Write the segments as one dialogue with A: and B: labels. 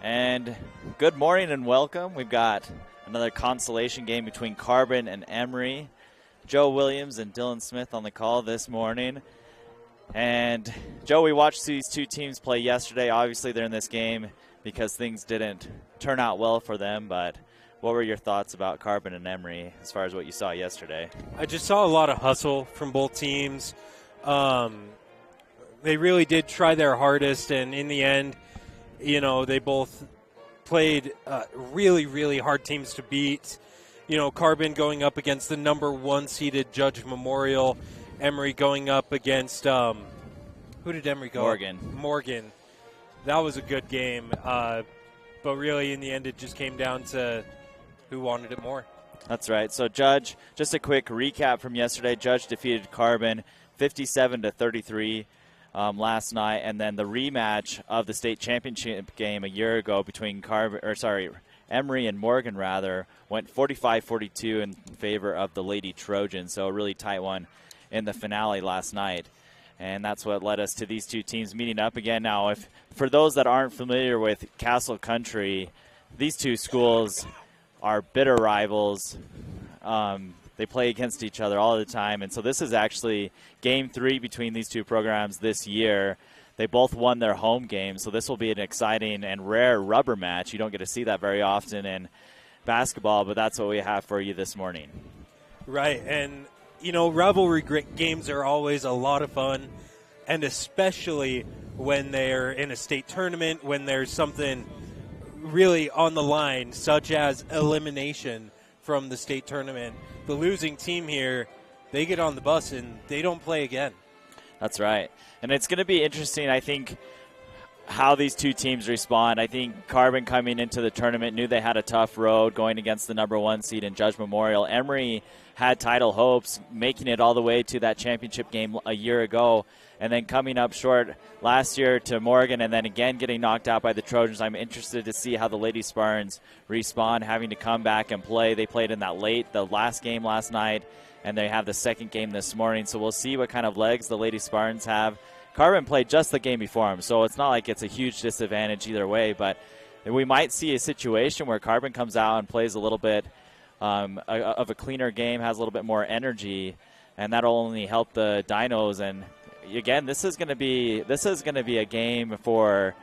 A: And good morning and welcome. We've got another consolation game between Carbon and Emery. Joe Williams and Dylan Smith on the call this morning. And Joe, we watched these two teams play yesterday. Obviously they're in this game because things didn't turn out well for them, but what were your thoughts about Carbon and Emery as far as what you saw yesterday?
B: I just saw a lot of hustle from both teams. They really did try their hardest, and in the end, they both played really, really hard teams to beat. Carbon going up against the number 1 seeded Judge Memorial. Emery going up against, who did Emery go? Morgan. That was a good game. But really, in the end, it just came down to who wanted it more.
A: That's right. So, Judge, just a quick recap from yesterday. Judge defeated Carbon 57-33 last night, and then the rematch of the state championship game a year ago between Emery and Morgan went 45-42 in favor of the Lady Trojans. So a really tight one in the finale last night. And that's what led us to these two teams meeting up again. Now, for those that aren't familiar with Castle Country, these two schools are bitter rivals. They play against each other all the time. And so this is actually game 3 between these two programs this year. They both won their home game, so this will be an exciting and rare rubber match. You don't get to see that very often in basketball, but that's what we have for you this morning.
B: Right, and, rivalry games are always a lot of fun, and especially when they're in a state tournament, when there's something really on the line, such as elimination from the state tournament. The losing team here, they get on the bus and they don't play again.
A: That's right. And it's going to be interesting, I think, how these two teams respond. I think Carbon coming into the tournament knew they had a tough road going against the number 1 seed in Judge Memorial. Emery had title hopes, making it all the way to that championship game a year ago, and then coming up short last year to Morgan, and then again getting knocked out by the Trojans. I'm interested to see how the Lady Spartans respond, having to come back and play. They played in the last game last night, and they have the second game this morning. So we'll see what kind of legs the Lady Spartans have. Carbon played just the game before him, so it's not like it's a huge disadvantage either way, but we might see a situation where Carbon comes out and plays a little bit of a cleaner game, has a little bit more energy, and that'll only help the Dinos. And again, this is going to be a game for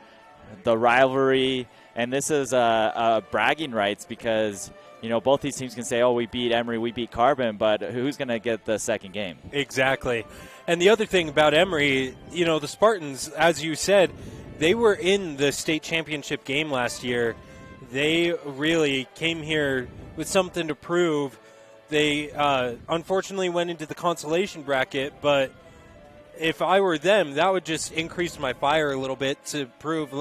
A: the rivalry, and this is bragging rights because both these teams can say, oh, we beat Emery, we beat Carbon, but who's going to get the second game?
B: Exactly. And the other thing about Emery, the Spartans, as you said, they were in the state championship game last year. They really came here with something to prove. They unfortunately went into the consolation bracket, but if I were them, that would just increase my fire a little bit to prove,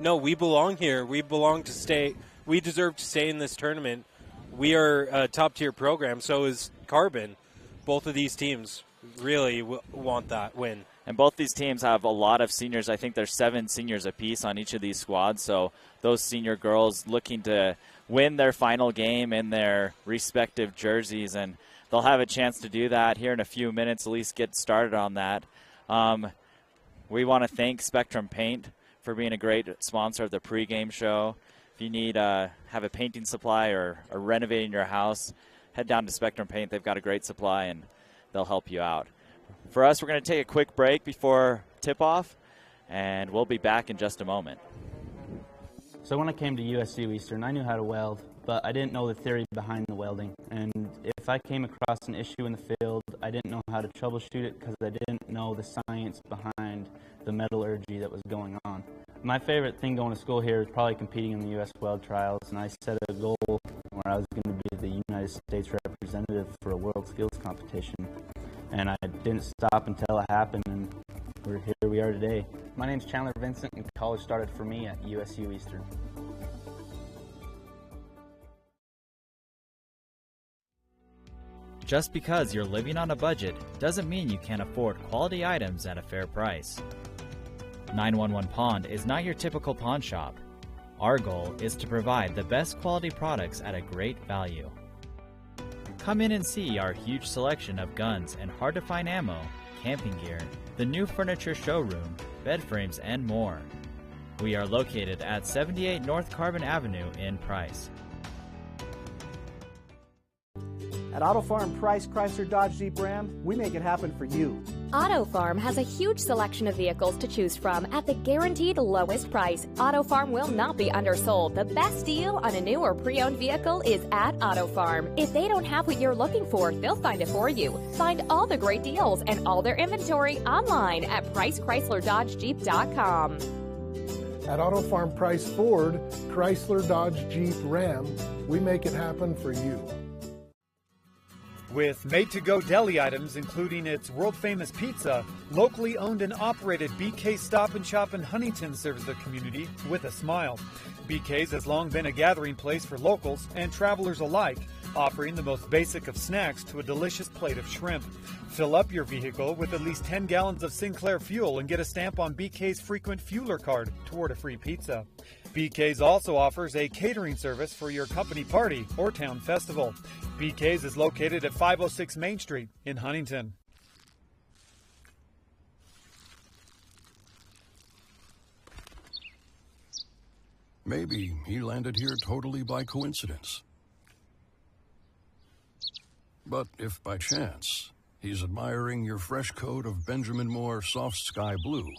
B: no, we belong here. We belong to stay. We deserve to stay in this tournament. We are a top-tier program, so is Carbon. Both of these teams really want that win.
A: And both these teams have a lot of seniors. I think there's 7 seniors apiece on each of these squads, so those senior girls looking to win their final game in their respective jerseys, and they'll have a chance to do that here in a few minutes, at least get started on that. We want to thank Spectrum Paint for being a great sponsor of the pregame show. If you need have a painting supply or are renovating your house, head down to Spectrum Paint. They've got a great supply, and they'll help you out. For us, we're going to take a quick break before tip-off, and we'll be back in just a moment.
C: So when I came to USU Eastern, I knew how to weld, but I didn't know the theory behind the welding. And if I came across an issue in the field, I didn't know how to troubleshoot it because I didn't know the science behind the metallurgy that was going on. My favorite thing going to school here is probably competing in the U.S. Weld Trials, and I set a goal where I was going to be the United States representative for a World Skills competition. And I didn't stop until it happened, and here we are today. My name's Chandler Vincent, and college started for me at USU Eastern.
D: Just because you're living on a budget doesn't mean you can't afford quality items at a fair price. 911 Pond is not your typical pawn shop. Our goal is to provide the best quality products at a great value. Come in and see our huge selection of guns and hard-to-find ammo, camping gear, the new furniture showroom, bed frames, and more. We are located at 78 North Carbon Avenue in Price.
E: At Auto Farm Price Chrysler Dodge Jeep Ram, we make it happen for you.
F: Auto Farm has a huge selection of vehicles to choose from at the guaranteed lowest price. Auto Farm will not be undersold. The best deal on a new or pre-owned vehicle is at Auto Farm. If they don't have what you're looking for, they'll find it for you. Find all the great deals and all their inventory online at PriceChryslerDodgeJeep.com.
G: At Auto Farm Price Ford, Chrysler Dodge Jeep Ram, we make it happen for you.
H: With made-to-go deli items, including its world-famous pizza, locally owned and operated BK Stop and Shop in Huntington serves the community with a smile. BK's has long been a gathering place for locals and travelers alike, offering the most basic of snacks to a delicious plate of shrimp. Fill up your vehicle with at least 10 gallons of Sinclair fuel and get a stamp on BK's frequent fueler card toward a free pizza. BK's also offers a catering service for your company party or town festival. BK's is located at 506 Main Street in Huntington.
I: Maybe he landed here totally by coincidence. But if by chance he's admiring your fresh coat of Benjamin Moore soft sky blue,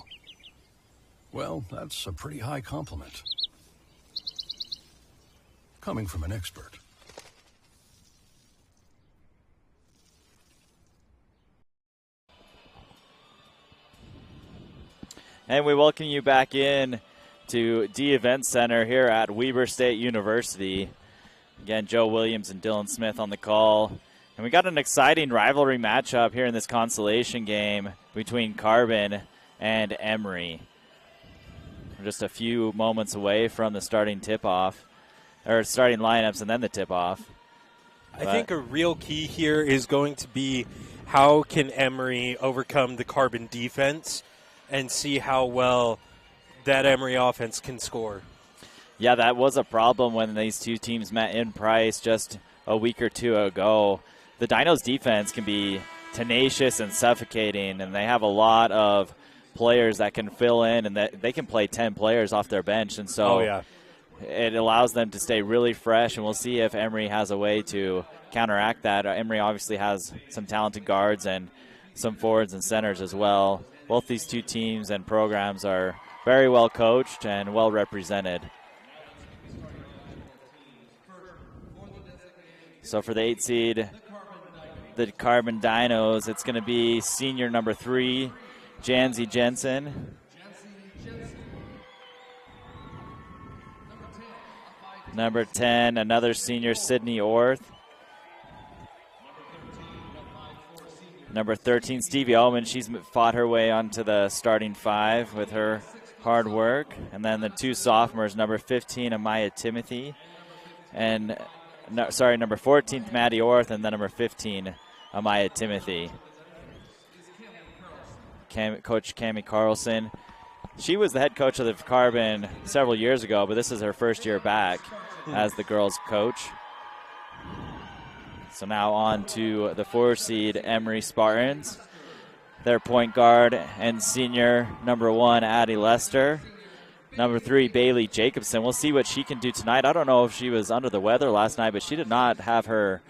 I: well, that's a pretty high compliment. Coming from an expert.
A: And we welcome you back in to D Event Center here at Weber State University. Again, Joe Williams and Dylan Smith on the call. And we got an exciting rivalry matchup here in this consolation game between Carbon and Emery. We're just a few moments away from the starting tip-off, or starting lineups and then the tip-off.
B: I think a real key here is going to be how can Emery overcome the Carbon defense and see how well that Emery offense can score.
A: Yeah, that was a problem when these two teams met in Price just a week or two ago. The Dinos defense can be tenacious and suffocating, and they have a lot of players that can fill in, and that they can play 10 players off their bench. And so it allows them to stay really fresh, and we'll see if Emery has a way to counteract that. Emery obviously has some talented guards and some forwards and centers as well. Both these two teams and programs are very well coached and well represented. So for the 8 seed, the Carbon Dinos, it's going to be senior number 3, Janzi Jensen. Number 10, another senior, Sydney Orth. Number 13, Stevie Ullman. She's fought her way onto the starting 5 with her hard work. And then the 2 sophomores, number 15, Amaya Timothy. And, number 14, Maddie Orth. And then number 15, Amaya Timothy. Coach Cammie Carlson. She was the head coach of the Carbon several years ago, but this is her first year back as the girls' coach. So now on to the 4 seed Emery Spartans. Their point guard and senior number 1, Addie Lester. Number 3, Bailey Jacobson. We'll see what she can do tonight. I don't know if she was under the weather last night, but she did not have her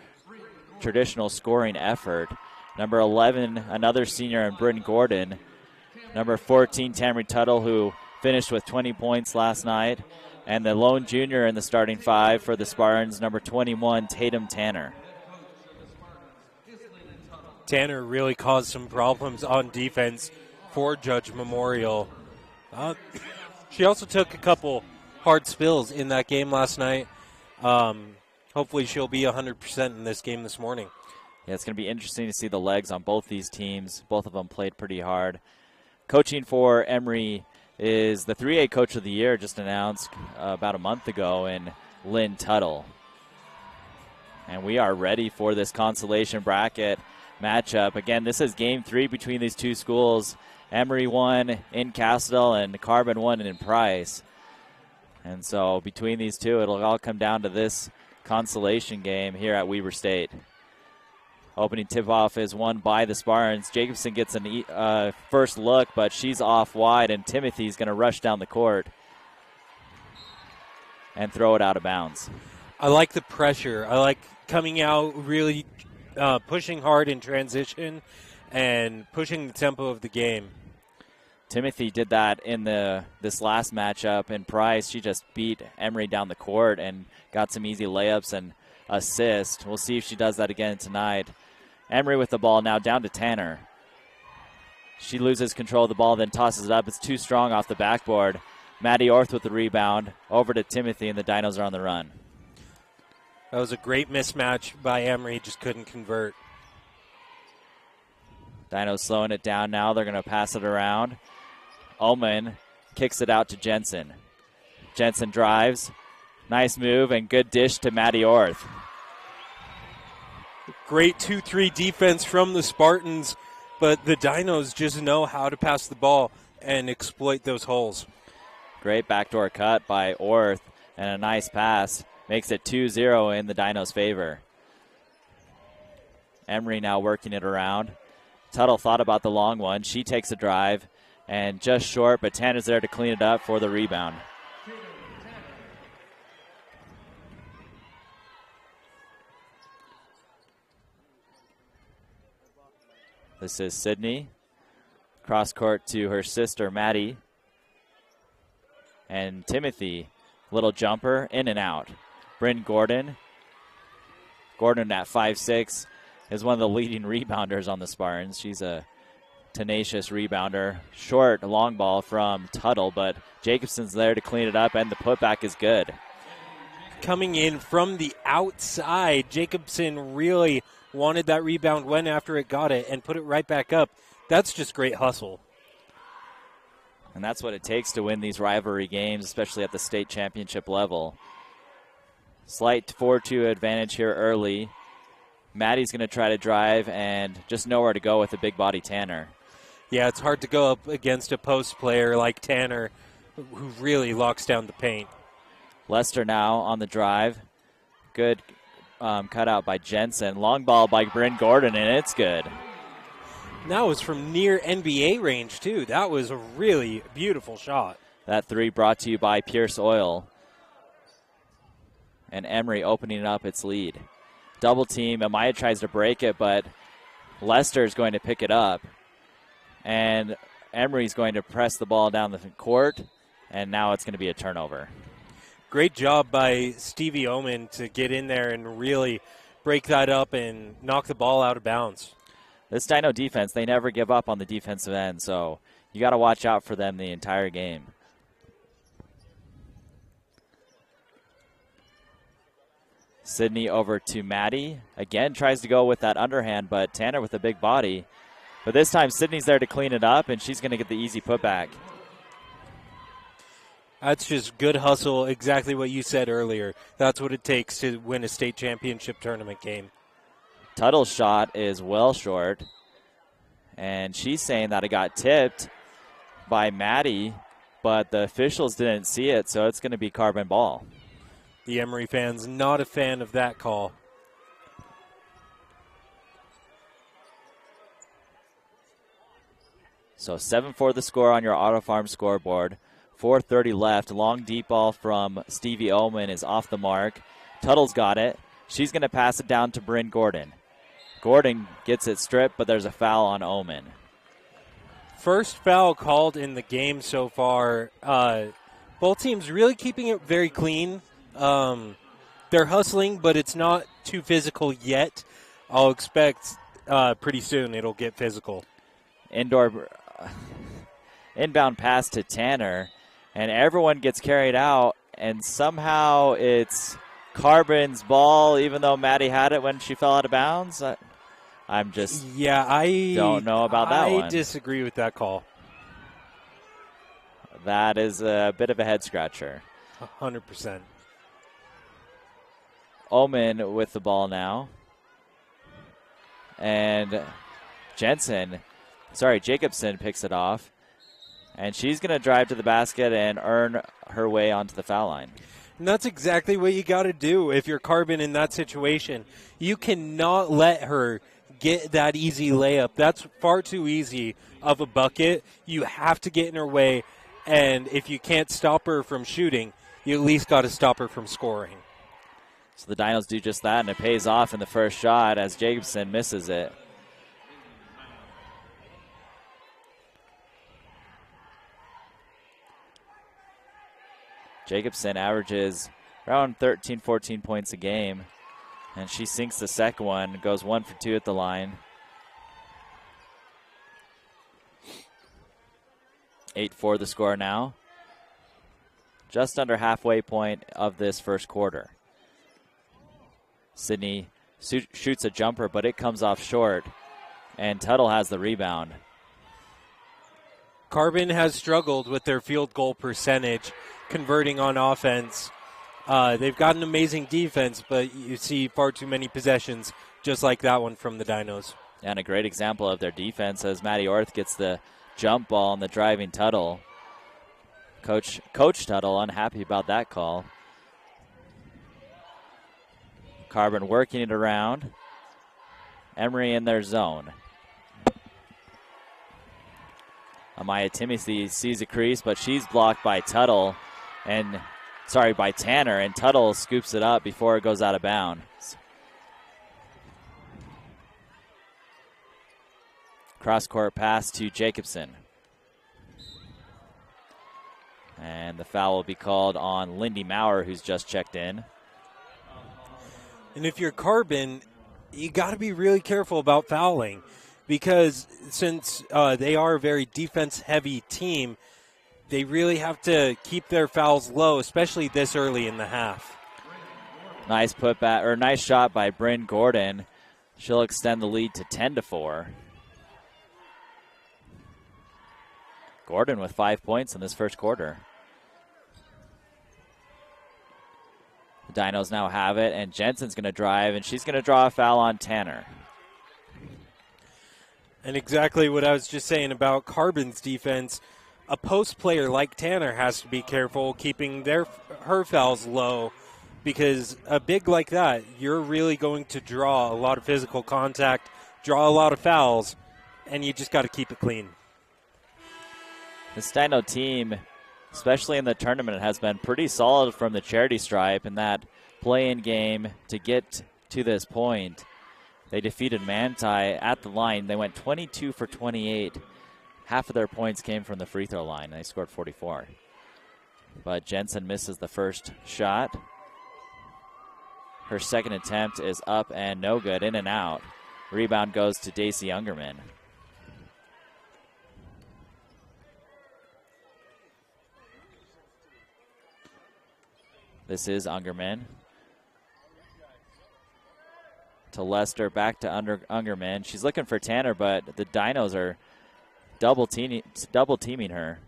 A: traditional scoring effort. Number 11, another senior, and Bryn Gordon. Number 14, Tammy Tuttle, who finished with 20 points last night. And the lone junior in the starting 5 for the Spartans, number 21, Tatum Tanner.
B: Tanner really caused some problems on defense for Judge Memorial. She also took a couple hard spills in that game last night. Hopefully she'll be 100% in this game this morning.
A: Yeah, it's going to be interesting to see the legs on both these teams. Both of them played pretty hard. Coaching for Emery is the 3A Coach of the Year, just announced about a month ago, in Lynn Tuttle. And we are ready for this consolation bracket matchup. Again, this is game 3 between these two schools. Emery won in Castledale and Carbon won in Price. And so between these two, it'll all come down to this consolation game here at Weber State. Opening tip-off is won by the Spartans. Jacobson gets a first look, but she's off wide, and Timothy's going to rush down the court and throw it out of bounds.
B: I like the pressure. I like coming out, really pushing hard in transition and pushing the tempo of the game.
A: Timothy did that in this last matchup in Price. She just beat Emery down the court and got some easy layups and assists. We'll see if she does that again tonight. Emery with the ball now down to Tanner. She loses control of the ball, then tosses it up. It's too strong off the backboard. Maddie Orth with the rebound. Over to Timothy, and the Dinos are on the run.
B: That was a great mismatch by Emery, just couldn't convert.
A: Dinos slowing it down now. They're going to pass it around. Oman kicks it out to Jensen. Jensen drives. Nice move and good dish to Maddie Orth.
B: Great 2-3 defense from the Spartans, but the Dinos just know how to pass the ball and exploit those holes.
A: Great backdoor cut by Orth and a nice pass. Makes it 2-0 in the Dinos' favor. Emery now working it around. Tuttle thought about the long one. She takes a drive and just short, but Tanner's there to clean it up for the rebound. This is Sydney. Cross court to her sister, Maddie. And Timothy, little jumper, in and out. Bryn Gordon. Gordon at 5'6", is one of the leading rebounders on the Spartans. She's a tenacious rebounder. Short, long ball from Tuttle, but Jacobson's there to clean it up, and the putback is good.
B: Coming in from the outside, Jacobson really wanted that rebound, went after it, got it, and put it right back up. That's just great hustle.
A: And that's what it takes to win these rivalry games, especially at the state championship level. Slight 4-2 advantage here early. Maddie's going to try to drive and just nowhere to go with a big body Tanner.
B: Yeah, it's hard to go up against a post player like Tanner who really locks down the paint.
A: Lester now on the drive. Good cutout by Jensen. Long ball by Bryn Gordon, and it's good.
B: That was from near NBA range, too. That was a really beautiful shot.
A: That three brought to you by Pierce Oil. And Emery opening up its lead. Double team. Amaya tries to break it, but Lester's going to pick it up. And Emery's going to press the ball down the court, and now it's going to be a turnover.
B: Great job by Stevie Oman to get in there and really break that up and knock the ball out of bounds.
A: This Dino defense, they never give up on the defensive end, so you got to watch out for them the entire game. Sydney over to Maddie. Again, tries to go with that underhand, but Tanner with a big body. But this time, Sydney's there to clean it up, and she's going to get the easy putback.
B: That's just good hustle, exactly what you said earlier. That's what it takes to win a state championship tournament game.
A: Tuttle's shot is well short, and she's saying that it got tipped by Maddie, but the officials didn't see it, so it's going to be Carbon ball.
B: The Emery fans not a fan of that call.
A: So 7-4 the score on your Auto Farm scoreboard. 4:30 left. Long deep ball from Stevie Oman is off the mark. Tuttle's got it. She's going to pass it down to Bryn Gordon. Gordon gets it stripped, but there's a foul on Oman.
B: First foul called in the game so far. Both teams really keeping it very clean. They're hustling, but it's not too physical yet. I'll expect pretty soon it'll get physical.
A: Inbound pass to Tanner, and everyone gets carried out, and somehow it's Carbon's ball, even though Maddie had it when she fell out of bounds. I don't know about that one.
B: I disagree with that call.
A: That is a bit of a head scratcher.
B: 100%.
A: Oman with the ball now. And Jacobson picks it off. And she's going to drive to the basket and earn her way onto the foul line.
B: And that's exactly what you got to do if you're Carbon in that situation. You cannot let her get that easy layup. That's far too easy of a bucket. You have to get in her way, and if you can't stop her from shooting, you at least got to stop her from scoring.
A: So the Dinos do just that, and it pays off in the first shot as Jacobson misses it. Jacobson averages around 13, 14 points a game, and she sinks the second one, goes 1 for 2 at the line. 8-4 the score now. Just under halfway point of this first quarter. Sydney shoots a jumper, but it comes off short, and Tuttle has the rebound.
B: Carbon has struggled with their field goal percentage, converting on offense. They've got an amazing defense, but you see far too many possessions just like that one from the Dinos.
A: And a great example of their defense as Maddie Orth gets the jump ball on the driving Tuttle. Coach Tuttle unhappy about that call. Carbon working it around. Emery in their zone. Amaya Timothy sees a crease, but she's blocked by Tanner, and Tuttle scoops it up before it goes out of bounds. Cross-court pass to Jacobson. And the foul will be called on Lindy Maurer, who's just checked in.
B: And if you're Carbon, you got to be really careful about fouling, because since they are a very defense-heavy team, they really have to keep their fouls low, especially this early in the half.
A: Nice shot by Bryn Gordon. She'll extend the lead to 10-4. Gordon with 5 points in this first quarter. The Dinos now have it, and Jensen's going to drive, and she's going to draw a foul on Tanner.
B: And exactly what I was just saying about Carbon's defense, a post player like Tanner has to be careful keeping her fouls low, because a big like that, you're really going to draw a lot of physical contact, draw a lot of fouls, and you just got to keep it clean.
A: The Dino team, especially in the tournament, has been pretty solid from the charity stripe in that play-in game to get to this point. They defeated Manti at the line. They went 22 for 28. Half of their points came from the free throw line. They scored 44. But Jensen misses the first shot. Her second attempt is up and no good, in and out. Rebound goes to Daisy Ungerman. This is Ungerman. To Lester, back to Ungerman. She's looking for Tanner, but the Dinos are double teaming her.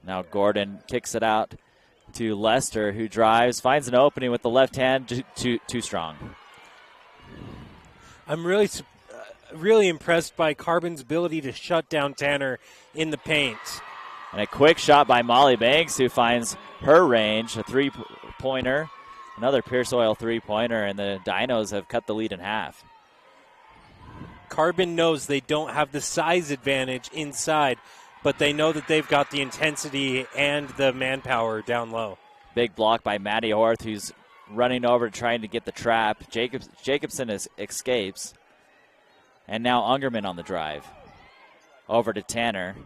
A: Now Gordon kicks it out to Lester, who drives, finds an opening with the left hand, too strong.
B: I'm really impressed by Carbon's ability to shut down Tanner in the paint.
A: And a quick shot by Molly Banks, who finds her range, a three-pointer. Another Pierce Oil three-pointer, and the Dinos have cut the lead in half.
B: Carbon knows they don't have the size advantage inside, but they know that they've got the intensity and the manpower down low.
A: Big block by Maddie Orth, who's running over trying to get the trap. Jacobson escapes. And now Ungerman on the drive. Over to Tanner.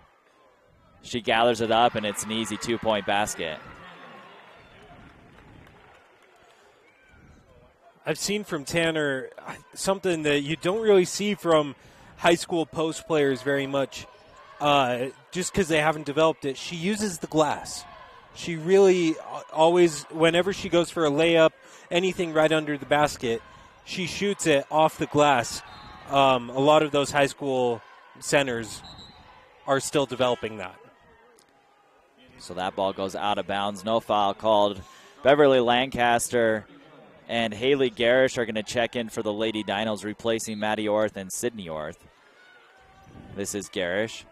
A: She gathers it up, and it's an easy two-point basket.
B: I've seen from Tanner something that you don't really see from high school post players very much, just because they haven't developed it. She uses the glass. She really always, whenever she goes for a layup, anything right under the basket, she shoots it off the glass. A lot of those high school centers are still developing that.
A: So that ball goes out of bounds. No foul called. Beverly Lancaster and Haley Garish are going to check in for the Lady Dinos, replacing Maddie Orth and Sydney Orth. This is Garish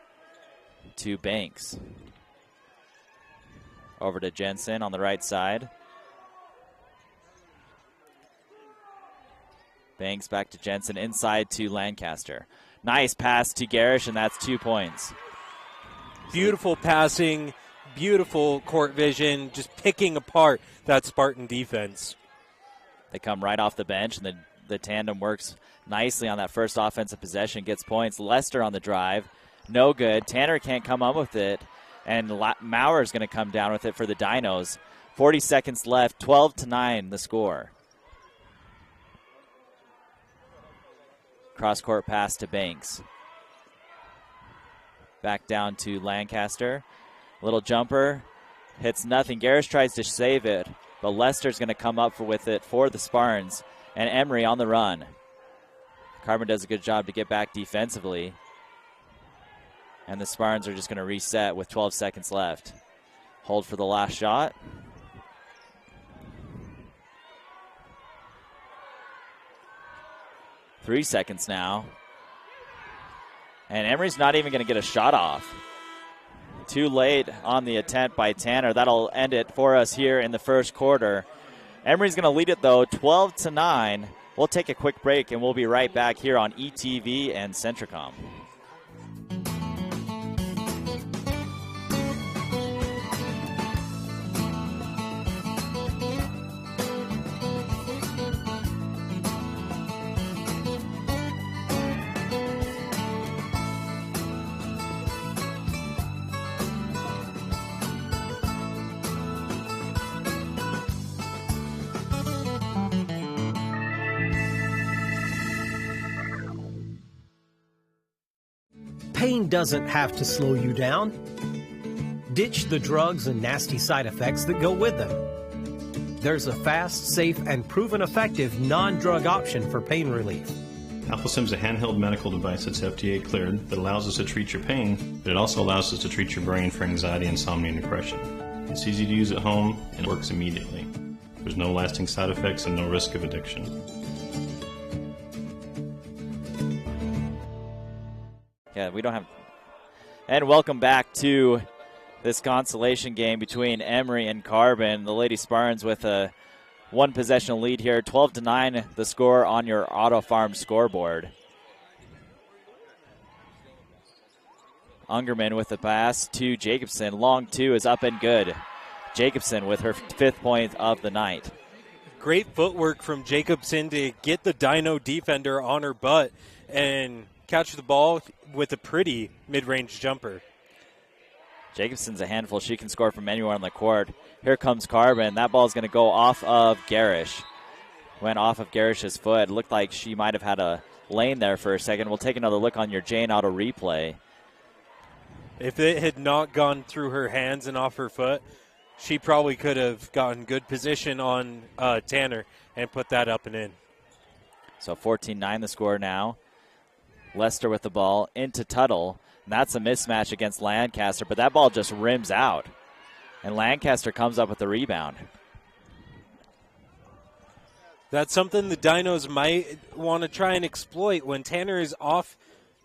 A: to Banks. Over to Jensen on the right side. Banks back to Jensen, inside to Lancaster. Nice pass to Garish, and that's 2 points.
B: Beautiful passing, beautiful court vision, just picking apart that Spartan defense.
A: They come right off the bench, and the tandem works nicely on that first offensive possession, gets points. Lester on the drive, no good. Tanner can't come up with it, and Mauer's going to come down with it for the Dinos. 40 seconds left, 12-9 the score. Cross-court pass to Banks. Back down to Lancaster. Little jumper, hits nothing. Garrish tries to save it, but Lester's going to come up with it for the Spartans, and Emery on the run. Carbon does a good job to get back defensively, and the Spartans are just going to reset with 12 seconds left. Hold for the last shot. Three seconds now. And Emery's not even going to get a shot off. Too late on the attempt by Tanner. That'll end it for us here in the first quarter. Emery's going to lead it, though, 12-9. We'll take a quick break, and we'll be right back here on ETV and Centricom.
J: Pain doesn't have to slow you down. Ditch the drugs and nasty side effects that go with them. There's a fast, safe, and proven effective non-drug option for pain relief.
K: Alphasim is a handheld medical device that's FDA cleared that allows us to treat your pain, but it also allows us to treat your brain for anxiety, insomnia, and depression. It's easy to use at home and works immediately. There's no lasting side effects and no risk of addiction.
A: Yeah, we don't have. And welcome back to this consolation game between Emery and Carbon. The Lady Spartans with a one possession lead here, 12-9 the score on your Auto Farm scoreboard. Ungerman with the pass to Jacobson. Long two is up and good. Jacobson with her 5th point of the night.
B: Great footwork from Jacobson to get the Dino defender on her butt and catch the ball with a pretty mid-range jumper.
A: Jacobson's a handful. She can score from anywhere on the court. Here comes Carbon. That ball's going to go off of Garish. Went off of Garish's foot. Looked like she might have had a lane there for a second. We'll take another look on your Jane Auto replay.
B: If it had not gone through her hands and off her foot, she probably could have gotten good position on Tanner and put that up and in.
A: So 14-9 the score now. Lester with the ball into Tuttle. And that's a mismatch against Lancaster, but that ball just rims out. And Lancaster comes up with the rebound.
B: That's something the Dinos might want to try and exploit when Tanner is off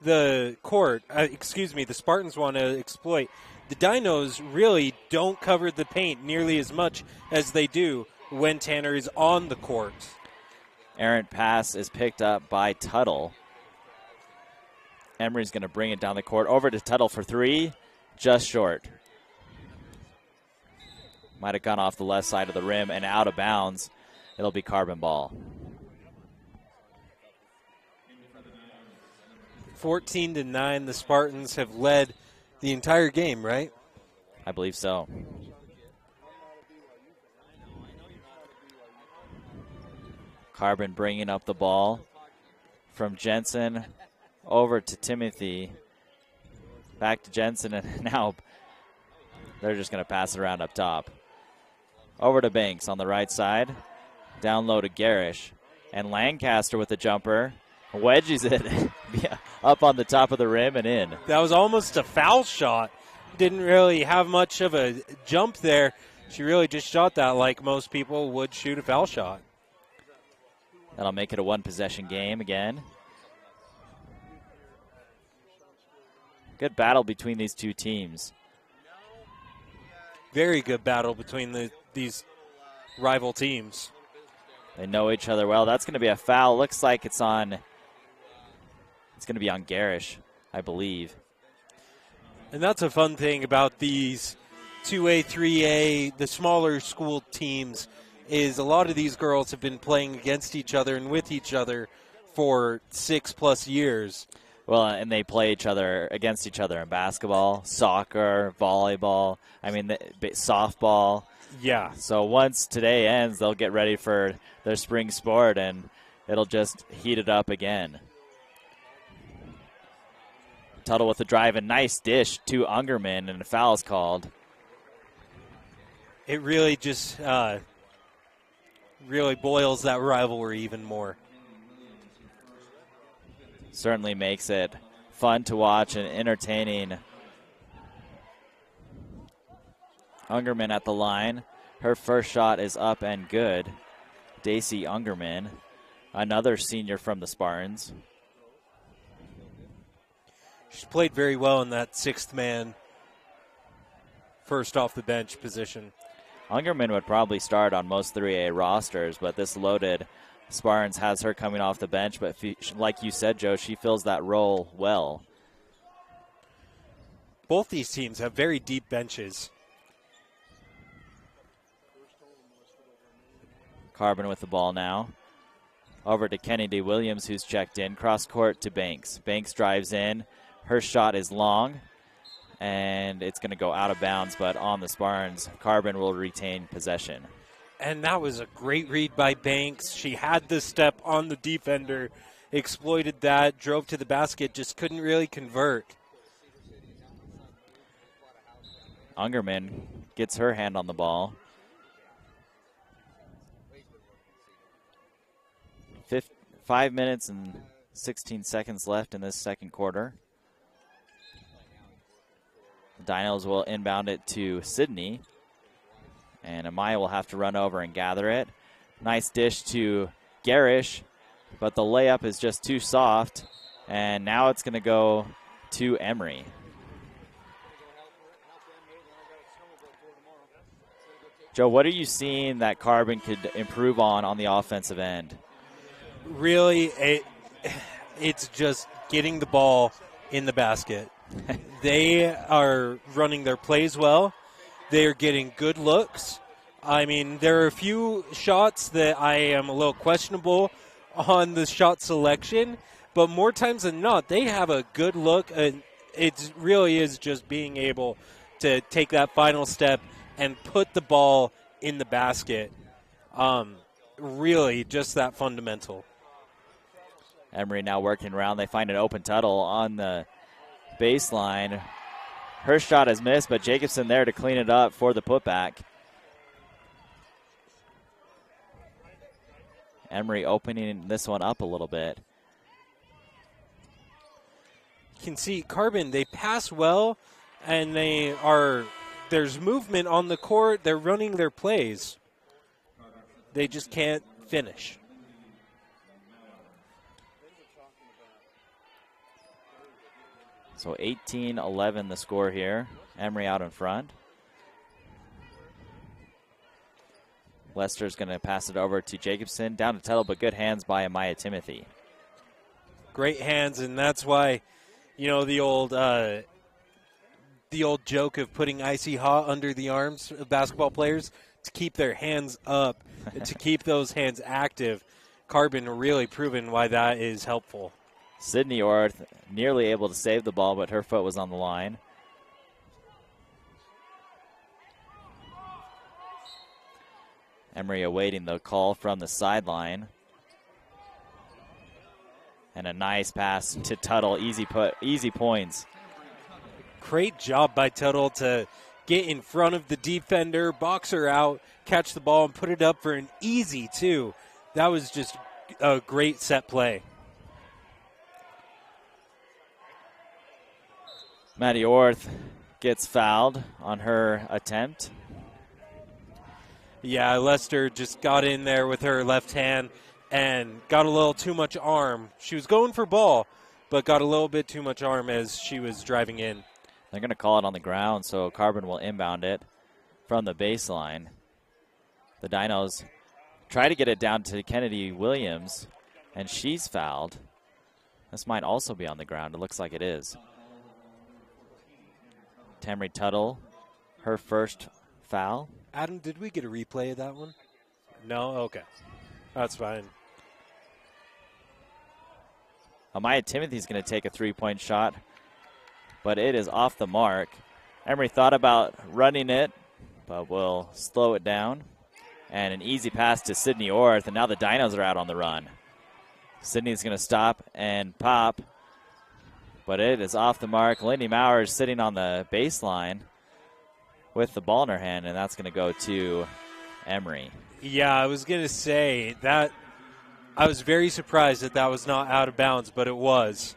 B: the court. The Spartans want to exploit. The Dinos really don't cover the paint nearly as much as they do when Tanner is on the court.
A: Errant pass is picked up by Tuttle. Emery's going to bring it down the court. Over to Tuttle for three. Just short. Might have gone off the left side of the rim and out of bounds. It'll be Carbon ball.
B: 14-9, the Spartans have led the entire game, right?
A: I believe so. Carbon bringing up the ball from Jensen over to Timothy. Back to Jensen, and now they're just going to pass it around up top. Over to Banks on the right side. Down low to Garish. And Lancaster with the jumper. Wedges it up on the top of the rim and in.
B: That was almost a foul shot. Didn't really have much of a jump there. She really just shot that like most people would shoot a foul shot.
A: That'll make it a one-possession game again. Good battle between these two teams.
B: Very good battle between these rival teams.
A: They know each other well. That's going to be a foul. Looks like it's going to be on Garish, I believe.
B: And that's a fun thing about these 2A, 3A, the smaller school teams, is a lot of these girls have been playing against each other and with each other for 6+ years.
A: Well, and they play against each other in basketball, soccer, volleyball, softball.
B: Yeah.
A: So once today ends, they'll get ready for their spring sport, and it'll just heat it up again. Tuttle with the drive, a nice dish to Ungerman, and a foul is called.
B: It really just really boils that rivalry even more.
A: Certainly makes it fun to watch and entertaining. Ungerman at the line. Her first shot is up and good. Daisy Ungerman, another senior from the Spartans.
B: She's played very well in that sixth man, first off the bench position.
A: Ungerman would probably start on most 3A rosters, but this loaded Spartans has her coming off the bench. But like you said, Joe, she fills that role well.
B: Both these teams have very deep benches.
A: Carbon with the ball now. Over to Kennedy Williams, who's checked in. Cross court to Banks. Banks drives in. Her shot is long, and it's going to go out of bounds, but on the Spartans. Carbon will retain possession.
B: And that was a great read by Banks. She had the step on the defender, exploited that, drove to the basket, just couldn't really convert.
A: Ungerman gets her hand on the ball. 5 minutes and 16 seconds left in this second quarter. The Dinos will inbound it to Sydney. And Amaya will have to run over and gather it. Nice dish to Garish, but the layup is just too soft. And now it's going to go to Emery. Joe, what are you seeing that Carbon could improve on the offensive end?
B: Really, it's just getting the ball in the basket. They are running their plays well. They are getting good looks. I mean, there are a few shots that I am a little questionable on the shot selection, but more times than not, they have a good look. And it really is just being able to take that final step and put the ball in the basket. Really, just that fundamental.
A: Emery now working around. They find an open Tuttle on the baseline. Her shot is missed, but Jacobson there to clean it up for the putback. Emery opening this one up a little bit.
B: You can see Carbon, they pass well, and there's movement on the court. They're running their plays. They just can't finish.
A: So 18-11 the score here. Emery out in front. Lester's going to pass it over to Jacobson. Down to Tuttle, but good hands by Amaya Timothy.
B: Great hands, and that's why, the old joke of putting icy hot under the arms of basketball players to keep their hands up, to keep those hands active. Carbon really proven why that is helpful.
A: Sydney Orth nearly able to save the ball, but her foot was on the line. Emery awaiting the call from the sideline. And a nice pass to Tuttle. Easy points.
B: Great job by Tuttle to get in front of the defender, box her out, catch the ball, and put it up for an easy two. That was just a great set play.
A: Maddie Orth gets fouled on her attempt.
B: Yeah, Lester just got in there with her left hand and got a little too much arm. She was going for ball, but got a little bit too much arm as she was driving in.
A: They're going to call it on the ground, so Carbon will inbound it from the baseline. The Dinos try to get it down to Kennedy Williams, and she's fouled. This might also be on the ground. It looks like it is. Tamry Tuttle, her first foul.
B: Adam, did we get a replay of that one? No? Okay. That's fine.
A: Amaya Timothy's going to take a three-point shot, but it is off the mark. Emery thought about running it, but will slow it down. And an easy pass to Sydney Orth, and now the Dinos are out on the run. Sydney's going to stop and pop, but it is off the mark. Lindy Maurer sitting on the baseline with the ball in her hand, and that's going to go to Emery.
B: Yeah, I was going to say that I was very surprised that that was not out of bounds, but it was.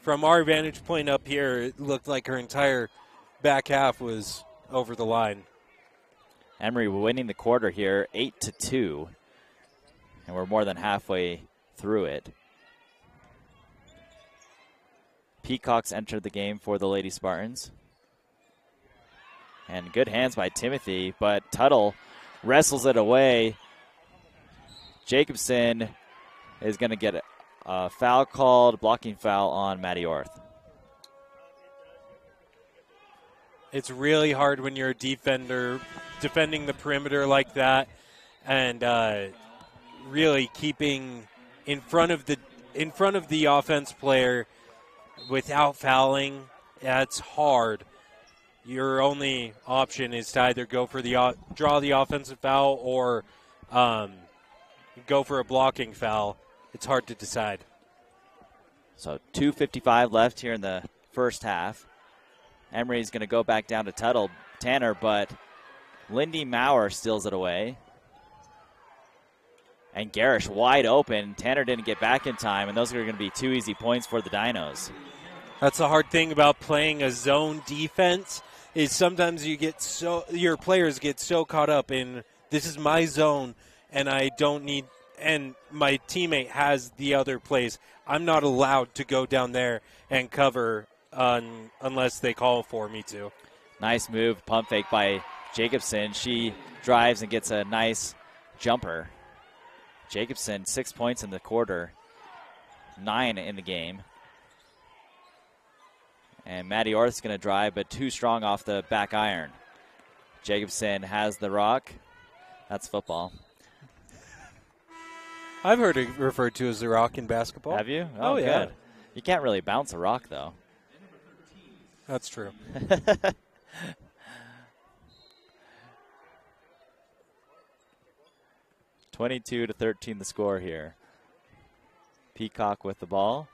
B: From our vantage point up here, it looked like her entire back half was over the line.
A: Emery winning the quarter here, 8-2, and we're more than halfway through it. Peacocks entered the game for the Lady Spartans. And good hands by Timothy, but Tuttle wrestles it away. Jacobson is going to get a foul called, blocking foul on Maddie Orth.
B: It's really hard when you're a defender, defending the perimeter like that, and really keeping in front of the offense player without fouling. That's hard. Your only option is to either go for the draw the offensive foul or go for a blocking foul. It's hard to decide.
A: So 2:55 left here in the first half. Emery's going to go back down to Tanner, but Lindy Maurer steals it away. And Garish wide open. Tanner didn't get back in time, and those are going to be 2 easy points for the Dinos.
B: That's the hard thing about playing a zone defense is sometimes your players get so caught up in this is my zone and I don't need, and my teammate has the other place. I'm not allowed to go down there and cover unless they call for me to.
A: Nice move, pump fake by Jacobson. She drives and gets a nice jumper. Jacobson, 6 points in the quarter, 9 in the game. And Maddie Orth's going to drive, but too strong off the back iron. Jacobson has the rock. That's football.
B: I've heard it referred to as the rock in basketball.
A: Have you?
B: Oh yeah.
A: Good. You can't really bounce a rock, though.
B: That's true.
A: 22-13 the score here. Peacock with the ball.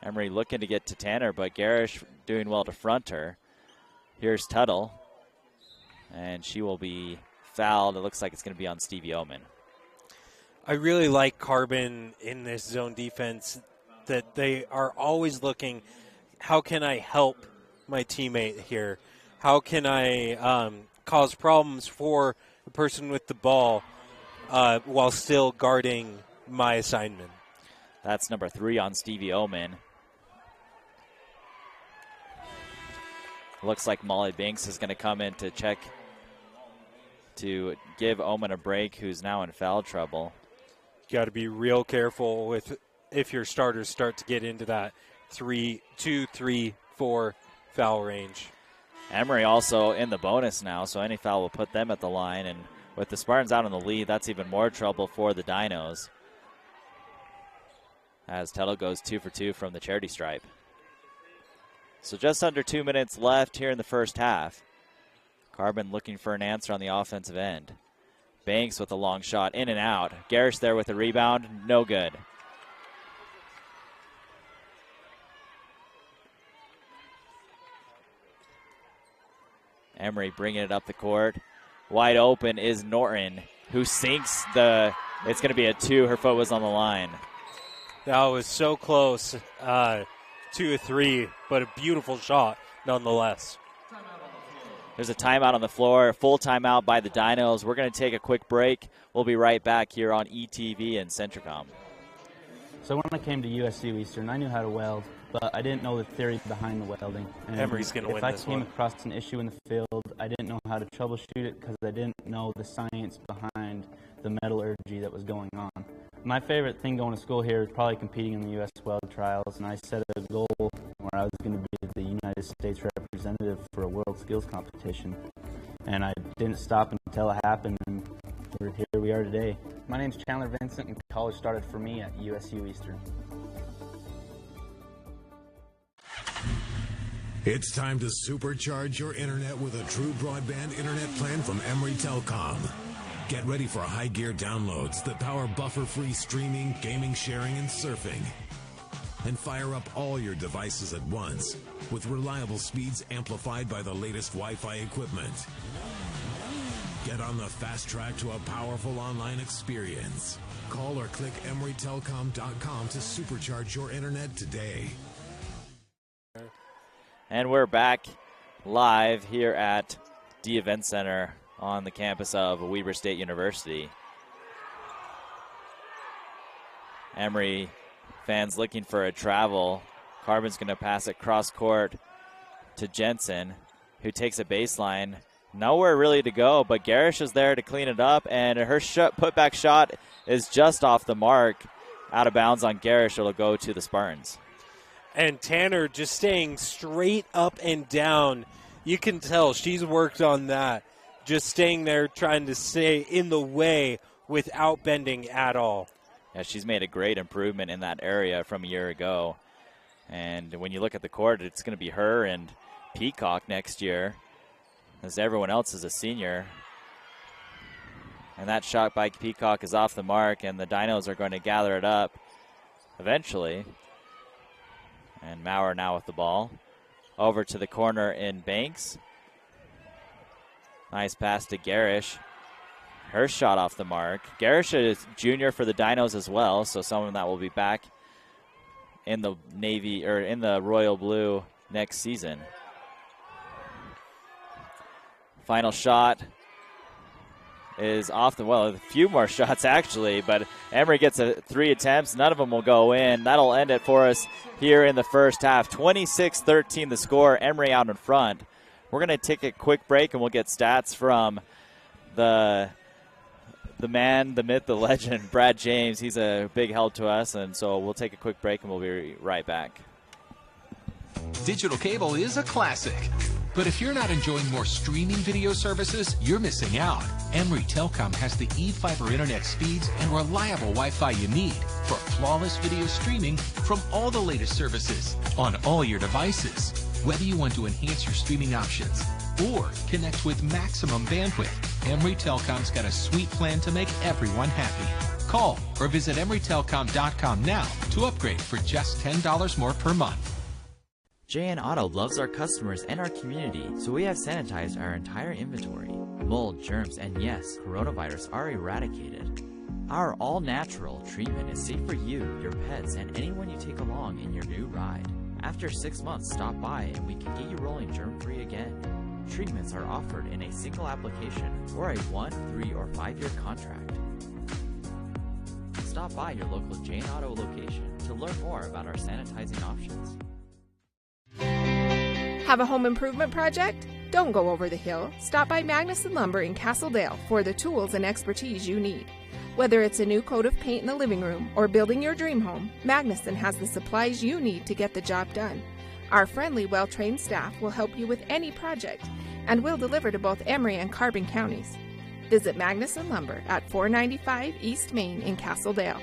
A: Emery looking to get to Tanner, but Garish doing well to front her. Here's Tuttle, and she will be fouled. It looks like it's going to be on Stevie Oman.
B: I really like Carbon in this zone defense, that they are always looking, how can I help my teammate here? How can I cause problems for the person with the ball while still guarding my assignment?
A: That's number 3 on Stevie Oman. Looks like Molly Banks is going to come in to check to give Oman a break, who's now in foul trouble.
B: You got to be real careful with if your starters start to get into that 2, 3, 4 foul range.
A: Emery also in the bonus now, so any foul will put them at the line. And with the Spartans out in the lead, that's even more trouble for the Dinos, as Tuttle goes 2 for 2 from the charity stripe. So just under 2 minutes left here in the first half. Carbon looking for an answer on the offensive end. Banks with a long shot, in and out. Garish there with a rebound, no good. Emery bringing it up the court. Wide open is Norton, who sinks the, it's going to be a 2. Her foot was on the line.
B: That was so close. 2-3, but a beautiful shot nonetheless.
A: There's a timeout on the floor, full timeout by the Dinos. We're going to take a quick break. We'll be right back here on ETV and Centricom.
C: So when I came to USC Eastern, I knew how to weld, but I didn't know the theory behind the welding. And
B: Emery's going to win this one.
C: If I came across an issue in the field, I didn't know how to troubleshoot it because I didn't know the science behind the metallurgy that was going on. My favorite thing going to school here is probably competing in the U.S. Weld Trials, and I set a goal where I was going to be the United States representative for a world skills competition. And I didn't stop until it happened, and here we are today. My name's Chandler Vincent, and college started for me at USU Eastern.
L: It's time to supercharge your internet with a true broadband internet plan from Emery Telecom. Get ready for high-gear downloads that power buffer-free streaming, gaming, sharing, and surfing. And fire up all your devices at once with reliable speeds amplified by the latest Wi-Fi equipment. Get on the fast track to a powerful online experience. Call or click emerytelecom.com to supercharge your internet today.
A: And we're back live here at the Event Center on the campus of Weber State University. Emery fans looking for a travel. Carbon's going to pass it cross court to Jensen, who takes a baseline. Nowhere really to go, but Garish is there to clean it up, and her putback shot is just off the mark. Out of bounds on Garish. It'll go to the Spartans.
B: And Tanner just staying straight up and down. You can tell she's worked on that. Just staying there, trying to stay in the way without bending at all.
A: Yeah, she's made a great improvement in that area from a year ago. And when you look at the court, it's going to be her and Peacock next year, as everyone else is a senior. And that shot by Peacock is off the mark, and the Dinos are going to gather it up eventually. And Maurer now with the ball. Over to the corner in Banks. Nice pass to Garish. Her shot off the mark. Garish is junior for the Dinos as well, so someone that will be back in the Navy or in the Royal Blue next season. Final shot is off the, well, a few more shots actually, but Emery gets 3 attempts. None of them will go in. That'll end it for us here in the first half. 26-13 the score. Emery out in front. We're going to take a quick break, and we'll get stats from the man, the myth, the legend, Brad James. He's a big help to us, and so we'll take a quick break, and we'll be right back.
M: Digital cable is a classic. But if you're not enjoying more streaming video services, you're missing out. Emery Telecom has the e-fiber internet speeds and reliable Wi-Fi you need for flawless video streaming from all the latest services on all your devices. Whether you want to enhance your streaming options or connect with maximum bandwidth, Emery Telecom's got a sweet plan to make everyone happy. Call or visit emerytelecom.com now to upgrade for just $10 more per month.
D: JN Auto loves our customers and our community, so we have sanitized our entire inventory. Mold, germs, and yes, coronavirus are eradicated. Our all-natural treatment is safe for you, your pets, and anyone you take along in your new ride. After 6 months, stop by and we can get you rolling germ-free again. Treatments are offered in a single application or a 1, 3, or 5-year contract. Stop by your local JN Auto location to learn more about our sanitizing options.
N: Have a home improvement project? Don't go over the hill. Stop by Magnuson Lumber in Castledale for the tools and expertise you need. Whether it's a new coat of paint in the living room or building your dream home, Magnuson has the supplies you need to get the job done. Our friendly, well-trained staff will help you with any project, and we'll deliver to both Emery and Carbon counties. Visit Magnuson Lumber at 495 East Main in Castledale.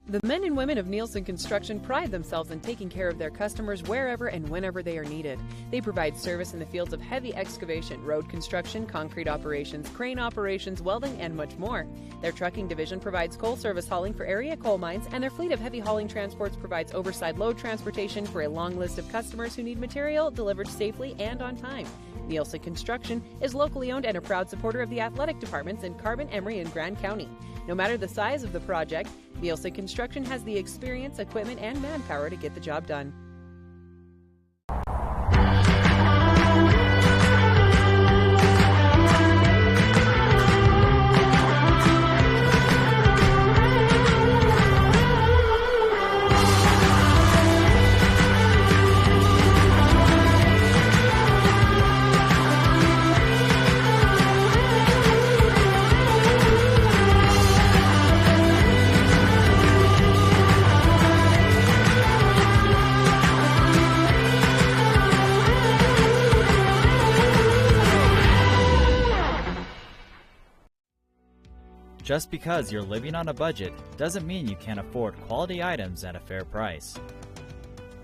O: The men and women of Nielsen Construction pride themselves in taking care of their customers wherever and whenever they are needed. They provide service in the fields of heavy excavation, road construction, concrete operations, crane operations, welding, and much more. Their trucking division provides coal service hauling for area coal mines, and their fleet of heavy hauling transports provides overside load transportation for a long list of customers who need material delivered safely and on time. Nielsen Construction is locally owned and a proud supporter of the athletic departments in Carbon, Emery, and Grand County. No matter the size of the project, Nielsen Construction has the experience, equipment, and manpower to get the job done.
D: Just because you're living on a budget doesn't mean you can't afford quality items at a fair price.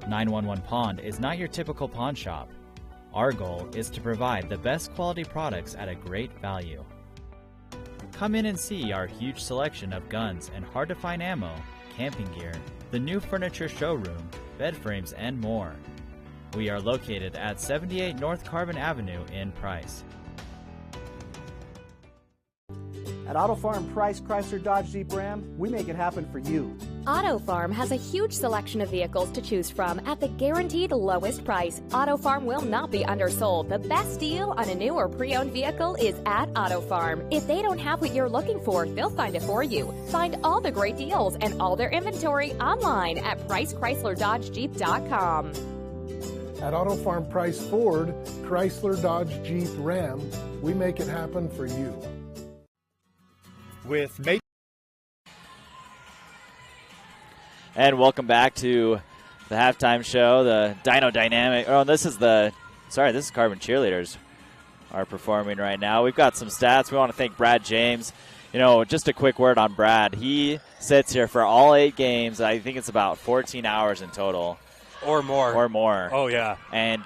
D: 911 Pond is not your typical pawn shop. Our goal is to provide the best quality products at a great value. Come in and see our huge selection of guns and hard-to-find ammo, camping gear, the new furniture showroom, bed frames, and more. We are located at 78 North Carbon Avenue in Price.
E: At Auto Farm Price Chrysler Dodge Jeep Ram, we make it happen for you.
F: Auto Farm has a huge selection of vehicles to choose from at the guaranteed lowest price. Auto Farm will not be undersold. The best deal on a new or pre-owned vehicle is at Auto Farm. If they don't have what you're looking for, they'll find it for you. Find all the great deals and all their inventory online at PriceChryslerDodgeJeep.com.
G: At Auto Farm Price Ford, Chrysler Dodge Jeep Ram, we make it happen for you.
H: With
A: And welcome back to the halftime show, the Dino Dynamic. Oh, this is Carbon Cheerleaders are performing right now. We've got some stats. We want to thank Brad James. You know, just a quick word on Brad. He sits here for all 8 games. I think it's about 14 hours in total.
B: Or more. Oh, yeah.
A: And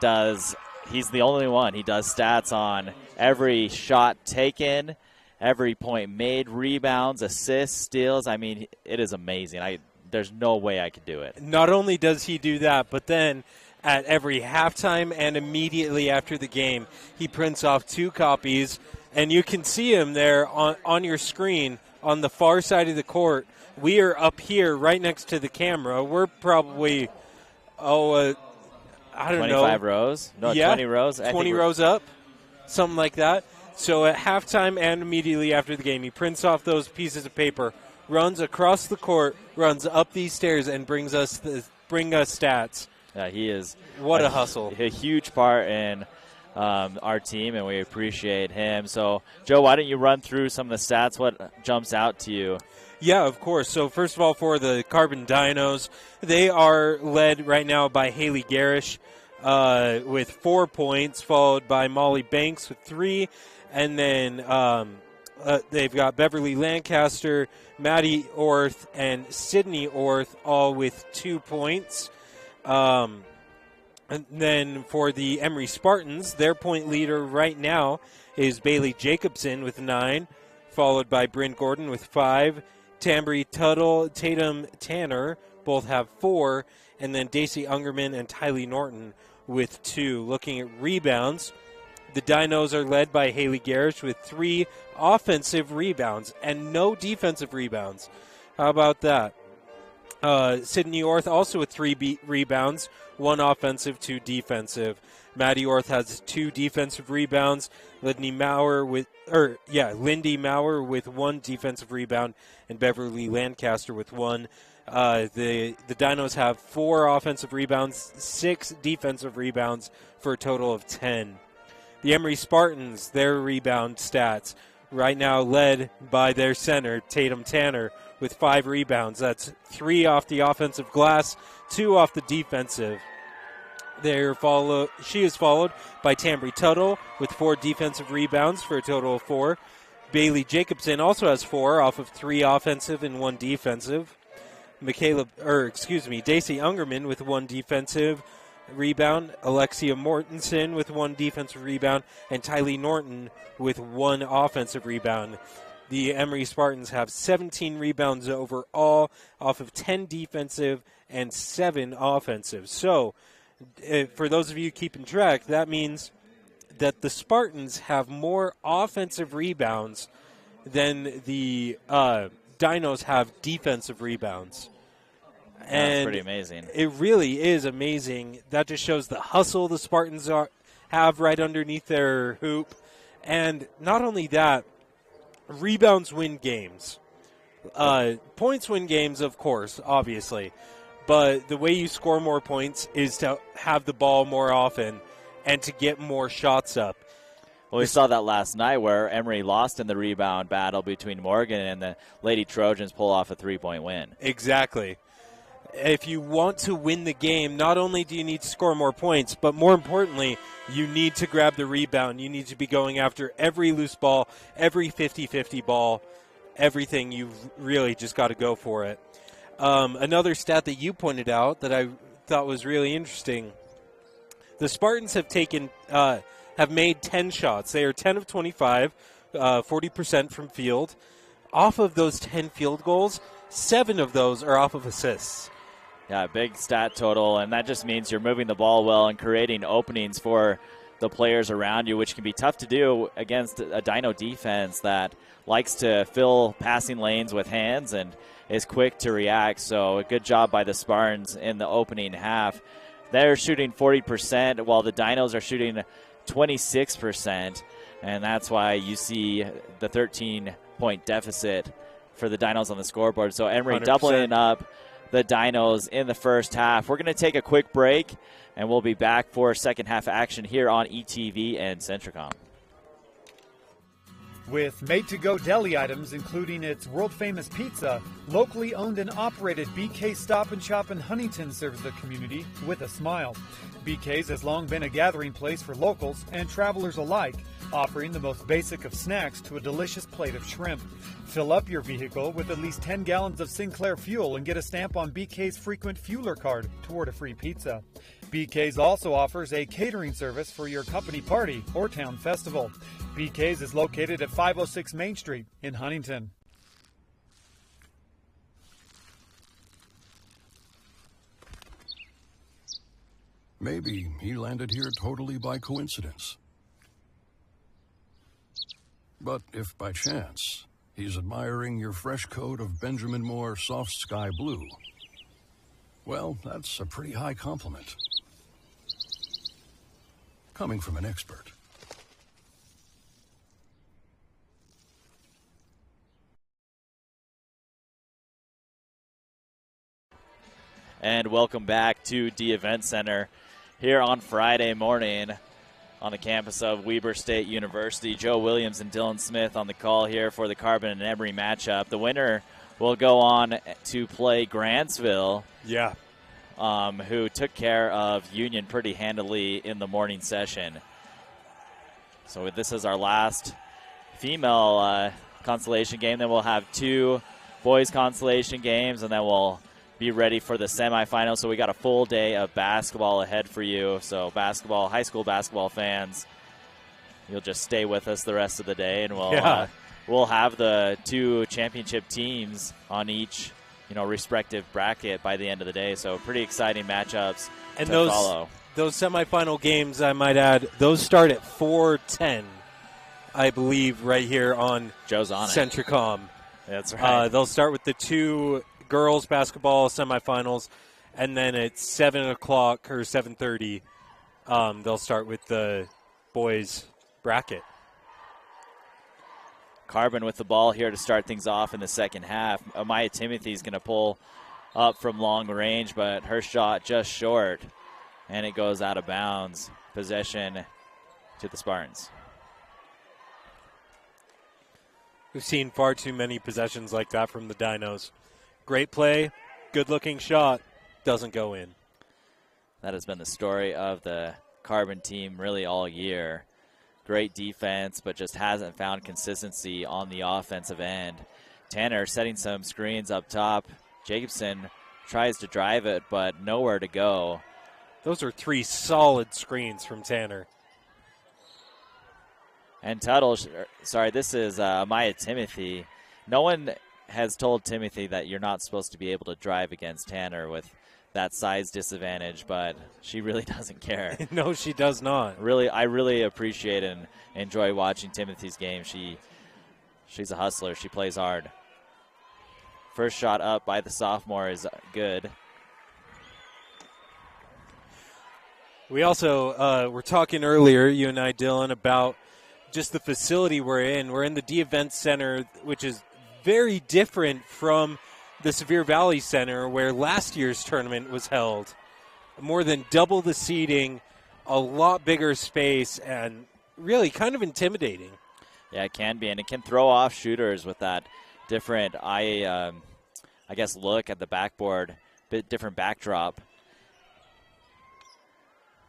A: he's the only one. He does stats on every shot taken, every point made, rebounds, assists, steals. I mean, it is amazing. There's no way I could do it.
B: Not only does he do that, but then at every halftime and immediately after the game, he prints off 2 copies, and you can see him there on your screen on the far side of the court. We are up here right next to the camera. We're probably, I don't know.
A: 25 rows? No,
B: yeah,
A: 20 rows?
B: 20 rows up, something like that. So at halftime and immediately after the game, he prints off those pieces of paper, runs across the court, runs up these stairs, and bring us stats.
A: Yeah, he is.
B: What a hustle.
A: A huge part in our team, and we appreciate him. So, Joe, why don't you run through some of the stats? What jumps out to you?
B: Yeah, of course. So, first of all, for the Carbon Dinos, they are led right now by Haley Garish with 4 points, followed by Molly Banks with 3. And then they've got Beverly Lancaster, Maddie Orth, and Sydney Orth all with 2 points. And then for the Emery Spartans, their point leader right now is Bailey Jacobson with 9, followed by Bryn Gordon with 5. Tambry Tuttle, Tatum Tanner both have 4. And then Daisy Ungerman and Tylee Norton with 2. Looking at rebounds, the Dinos are led by Haley Garish with 3 offensive rebounds and no defensive rebounds. How about that? Sydney Orth also with 3 rebounds, 1 offensive, 2 defensive. Maddie Orth has 2 defensive rebounds. Lindy Maurer with 1 defensive rebound, and Beverly Lancaster with 1. The Dinos have 4 offensive rebounds, 6 defensive rebounds for a total of 10. The Emery Spartans, their rebound stats, right now led by their center, Tatum Tanner, with 5 rebounds. That's 3 off the offensive glass, 2 off the defensive. She is followed by Tambry Tuttle with 4 defensive rebounds for a total of 4. Bailey Jacobson also has 4 off of 3 offensive and 1 defensive. Daisy Ungerman with 1 defensive rebound, Alexia Mortensen with 1 defensive rebound, and Tylee Norton with 1 offensive rebound. The Emery Spartans have 17 rebounds overall off of 10 defensive and 7 offensive. So, for those of you keeping track, that means that the Spartans have more offensive rebounds than the Dinos have defensive rebounds. And
A: that's pretty amazing.
B: It really is amazing. That just shows the hustle the Spartans have right underneath their hoop. And not only that, rebounds win games. Points win games, of course, obviously. But the way you score more points is to have the ball more often and to get more shots up.
A: Well, we saw that last night where Emery lost in the rebound battle between Morgan, and the Lady Trojans pull off a 3-point win.
B: Exactly. If you want to win the game, not only do you need to score more points, but more importantly, you need to grab the rebound. You need to be going after every loose ball, every 50-50 ball, everything, you've really just got to go for it. Another stat that you pointed out that I thought was really interesting, the Spartans have made 10 shots. They are 10 of 25, 40% from field. Off of those 10 field goals, 7 of those are off of assists.
A: Yeah, big stat total, and that just means you're moving the ball well and creating openings for the players around you, which can be tough to do against a Dino defense that likes to fill passing lanes with hands and is quick to react. So a good job by the Spartans in the opening half. They're shooting 40%, while the Dinos are shooting 26%, and that's why you see the 13-point deficit for the Dinos on the scoreboard. So Emery
B: 100%.
A: doubling up the Dinos in the first half. We're going to take a quick break, and we'll be back for second half action here on ETV and Centricom.
H: With made-to-go deli items, including its world-famous pizza, locally owned and operated BK Stop and Shop in Huntington serves the community with a smile. BK's has long been a gathering place for locals and travelers alike, offering the most basic of snacks to a delicious plate of shrimp. Fill up your vehicle with at least 10 gallons of Sinclair fuel and get a stamp on BK's frequent fueler card toward a free pizza. BK's also offers a catering service for your company party or town festival. BK's is located at 506 Main Street in Huntington.
I: Maybe he landed here totally by coincidence. But if by chance he's admiring your fresh coat of Benjamin Moore soft sky blue, well, that's a pretty high compliment. Coming from an expert.
A: And welcome back to the Event Center here on Friday morning on the campus of Weber State University. Joe Williams and Dylan Smith on the call here for the Carbon and Emery matchup. The winner will go on to play Grantsville.
B: Yeah.
A: Who took care of Union pretty handily in the morning session. So this is our last female consolation game. Then we'll have 2 boys consolation games, and then we'll be ready for the semifinals. So we got a full day of basketball ahead for you. So basketball, high school basketball fans, you'll just stay with us the rest of the day, and we'll have the 2 championship teams on each respective bracket by the end of the day. So pretty exciting matchups
B: and
A: to follow.
B: Those semifinal games, I might add, those start at 4:10, I believe, right here on
A: Joe's on
B: Centricom.
A: That's right.
B: They'll start with the 2 girls basketball semifinals, and then at 7 o'clock or 7:30, they'll start with the boys bracket.
A: Carbon with the ball here to start things off in the second half. Amaya Timothy's going to pull up from long range, but her shot just short, and it goes out of bounds. Possession to the Spartans.
B: We've seen far too many possessions like that from the Dinos. Great play, good-looking shot, doesn't go in.
A: That has been the story of the Carbon team really all year. Great defense, but just hasn't found consistency on the offensive end. Tanner setting some screens up top. Jacobson tries to drive it, but nowhere to go.
B: Those are 3 solid screens from Tanner.
A: And Tuttle, this is Maya Timothy. No one has told Timothy that you're not supposed to be able to drive against Tanner with that size disadvantage, but she really doesn't care.
B: No, she does not.
A: I really appreciate and enjoy watching Timothy's game. She's a hustler. She plays hard. First shot up by the sophomore is good.
B: We also were talking earlier, you and I, Dylan, about just the facility we're in. We're in the D Event Center, which is very different from the Sevier Valley Center, where last year's tournament was held. More than double the seating, a lot bigger space, and really kind of intimidating.
A: Yeah, it can be, and it can throw off shooters with that different, I guess, look at the backboard, bit different backdrop.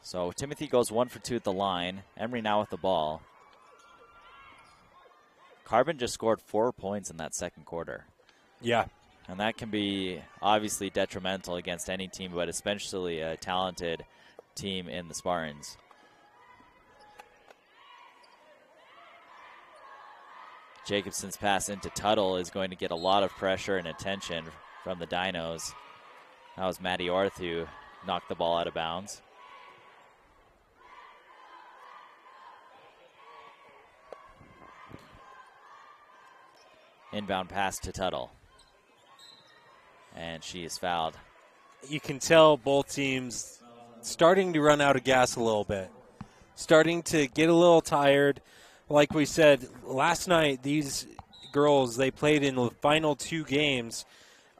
A: So Timothy goes 1 for 2 at the line. Emery now with the ball. Carbon just scored 4 points in that second quarter.
B: Yeah.
A: And that can be obviously detrimental against any team, but especially a talented team in the Spartans. Jacobson's pass into Tuttle is going to get a lot of pressure and attention from the Dinos. That was Matty Orth who knocked the ball out of bounds. Inbound pass to Tuttle. And she is fouled.
B: You can tell both teams starting to run out of gas a little bit. Starting to get a little tired. Like we said, last night, these girls, they played in the final 2 games.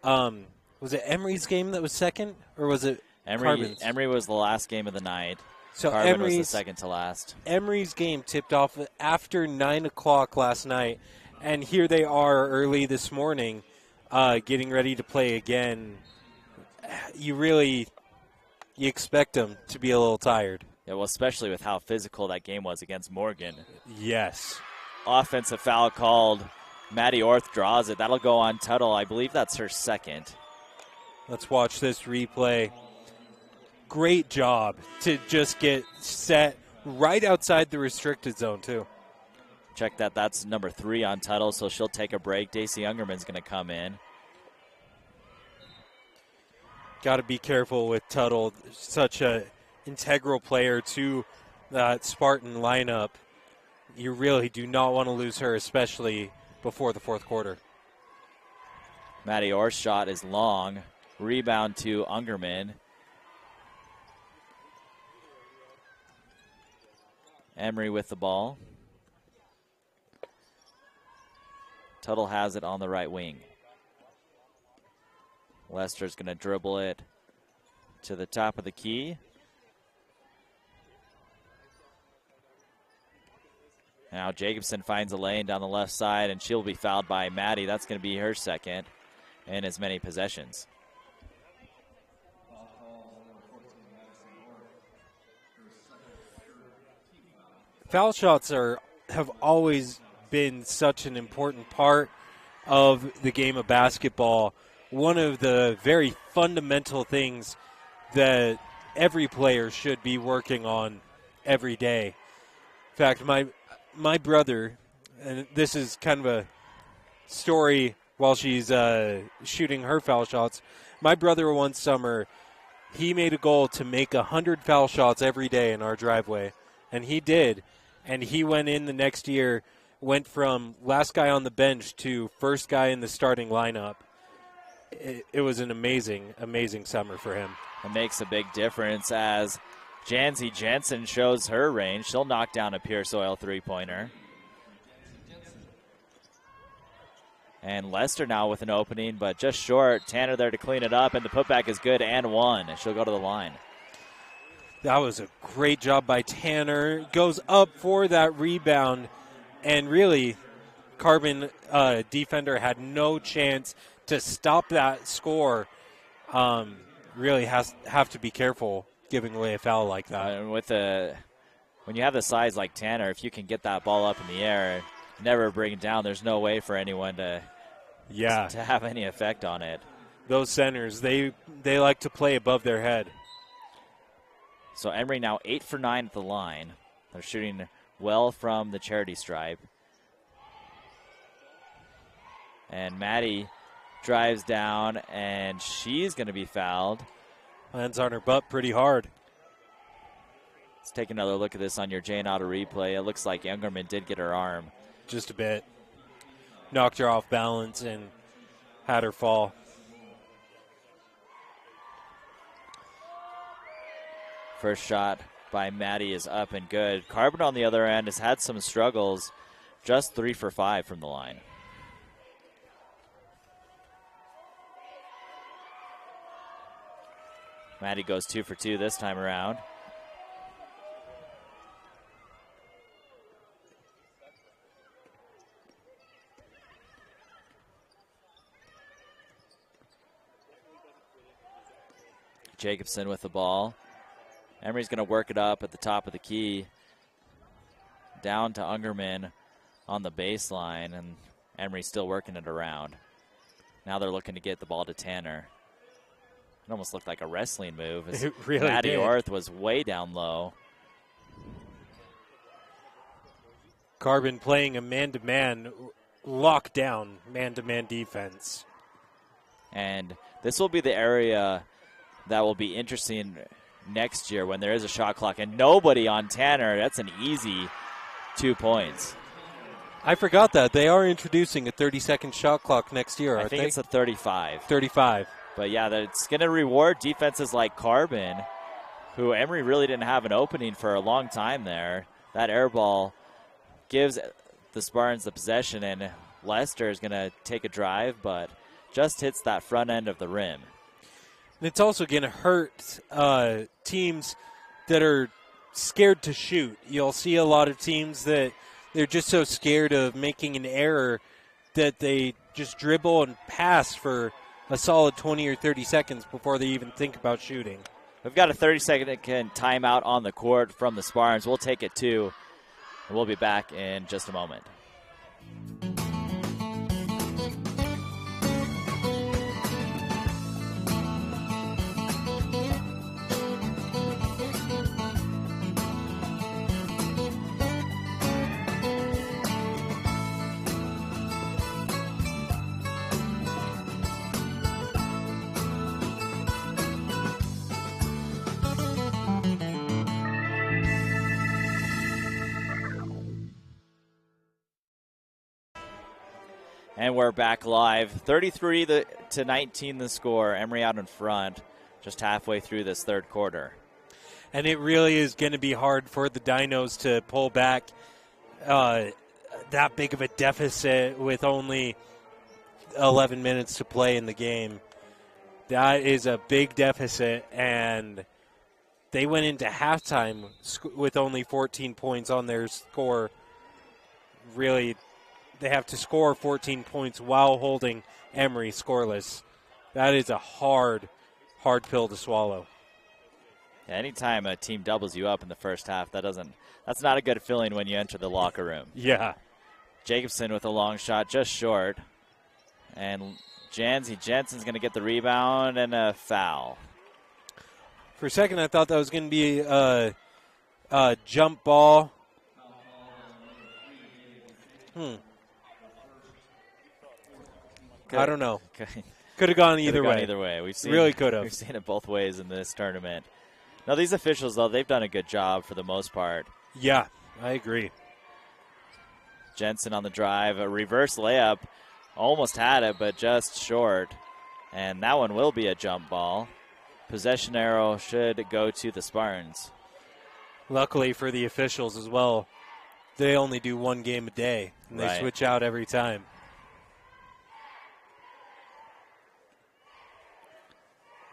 B: Was it Emery's game that was second? Or was it Carbon's?
A: Emery was the last game of the night.
B: So
A: Carbon was the second to last.
B: Emery's game tipped off after 9 o'clock last night. And here they are early this morning getting ready to play again. You expect them to be a little tired.
A: Yeah, well, especially with how physical that game was against Morgan.
B: Yes.
A: Offensive foul called. Maddie Orth draws it. That'll go on Tuttle. I believe that's her second.
B: Let's watch this replay. Great job to just get set right outside the restricted zone, too.
A: Check that. That's number 3 on Tuttle, so she'll take a break. Daisy Ungerman's going to come in.
B: Got to be careful with Tuttle. Such a integral player to that Spartan lineup. You really do not want to lose her, especially before the fourth quarter.
A: Maddie Orr's shot is long. Rebound to Ungerman. Emery with the ball. Tuttle has it on the right wing. Lester's going to dribble it to the top of the key. Now Jacobson finds a lane down the left side, and she'll be fouled by Maddie. That's going to be her second in as many possessions.
B: Foul shots have always been such an important part of the game of basketball. One of the very fundamental things that every player should be working on every day. In fact, my brother, and this is kind of a story while she's shooting her foul shots. My brother one summer, he made a goal to make 100 foul shots every day in our driveway, and he did. And he went in the next year, went from last guy on the bench to first guy in the starting lineup. It was an amazing, amazing summer for him.
A: It makes a big difference as Jancy Jensen shows her range. She'll knock down a Pierce Oil three-pointer. And Lester now with an opening, but just short. Tanner there to clean it up, and the putback is good and one. She'll go to the line.
B: That was a great job by Tanner. Goes up for that rebound, and really, Carbon defender had no chance to stop that score. Really have to be careful giving away a foul like that.
A: When you have the size like Tanner, if you can get that ball up in the air, never bring it down, there's no way for anyone to have any effect on it.
B: Those centers, they like to play above their head.
A: So Emery now 8 for 9 at the line. They're shooting well from the charity stripe. And Maddie drives down, and she's going to be fouled.
B: Lands on her butt pretty hard.
A: Let's take another look at this on your Jane Auto replay. It looks like Youngerman did get her arm.
B: Just a bit. Knocked her off balance and had her fall.
A: First shot by Maddie is up and good. Carbon on the other end has had some struggles. Just 3 for 5 from the line. Maddie goes 2 for 2 this time around. Jacobson with the ball. Emery's going to work it up at the top of the key. Down to Ungerman on the baseline, and Emery's still working it around. Now they're looking to get the ball to Tanner. It almost looked like a wrestling move.
B: It really
A: Maddie
B: did.
A: Orth was way down low.
B: Carbon playing a man-to-man, lockdown man-to-man defense.
A: And this will be the area that will be interesting next year when there is a shot clock and nobody on Tanner. That's an easy 2 points.
B: I forgot that. They are introducing a 30-second shot clock next year,
A: I
B: aren't
A: think
B: they?
A: it's a 35.
B: 35.
A: But, yeah, it's going to reward defenses like Carbon, who Emery really didn't have an opening for a long time there. That air ball gives the Spartans the possession, and Lester is going to take a drive, but just hits that front end of the rim.
B: And it's also going to hurt teams that are scared to shoot. You'll see a lot of teams that they're just so scared of making an error that they just dribble and pass for a solid 20 or 30 seconds before they even think about shooting.
A: We've got a 30-second timeout on the court from the Spartans. We'll take it, too, and we'll be back in just a moment. And we're back live. 33 to 19 the score. Emery out in front just halfway through this third quarter.
B: And it really is going to be hard for the Dinos to pull back that big of a deficit with only 11 minutes to play in the game. That is a big deficit, and they went into halftime with only 14 points on their score. Really, they have to score 14 points while holding Emery scoreless. That is a hard pill to swallow.
A: Yeah, anytime a team doubles you up in the first half, that's not a good feeling when you enter the locker room.
B: Yeah.
A: Jacobson with a long shot, just short. And Jensen's going to get the rebound and a foul.
B: For a second, I thought that was going to be a jump ball. I don't know. Could have gone either way.
A: We've seen,
B: really could have.
A: We've seen it both ways in this tournament. Now, these officials, though, they've done a good job for the most part.
B: Yeah, I agree.
A: Jensen on the drive, a reverse layup. Almost had it, but just short. And that one will be a jump ball. Possession arrow should go to the Spartans.
B: Luckily for the officials as well, they only do one game a day, and they switch out every time.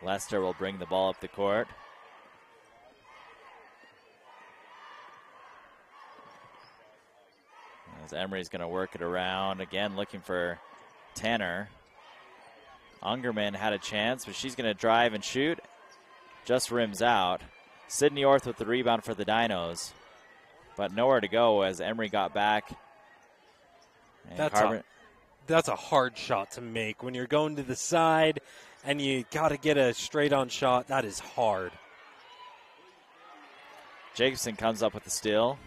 A: Lester will bring the ball up the court. As Emery's going to work it around. Again, looking for Tanner. Ungerman had a chance, but she's going to drive and shoot. Just rims out. Sydney Orth with the rebound for the Dinos. But nowhere to go as Emery got back. And
B: that's a hard shot to make. When you're going to the side and you got to get a straight-on shot, that is hard.
A: Jacobson comes up with the steal.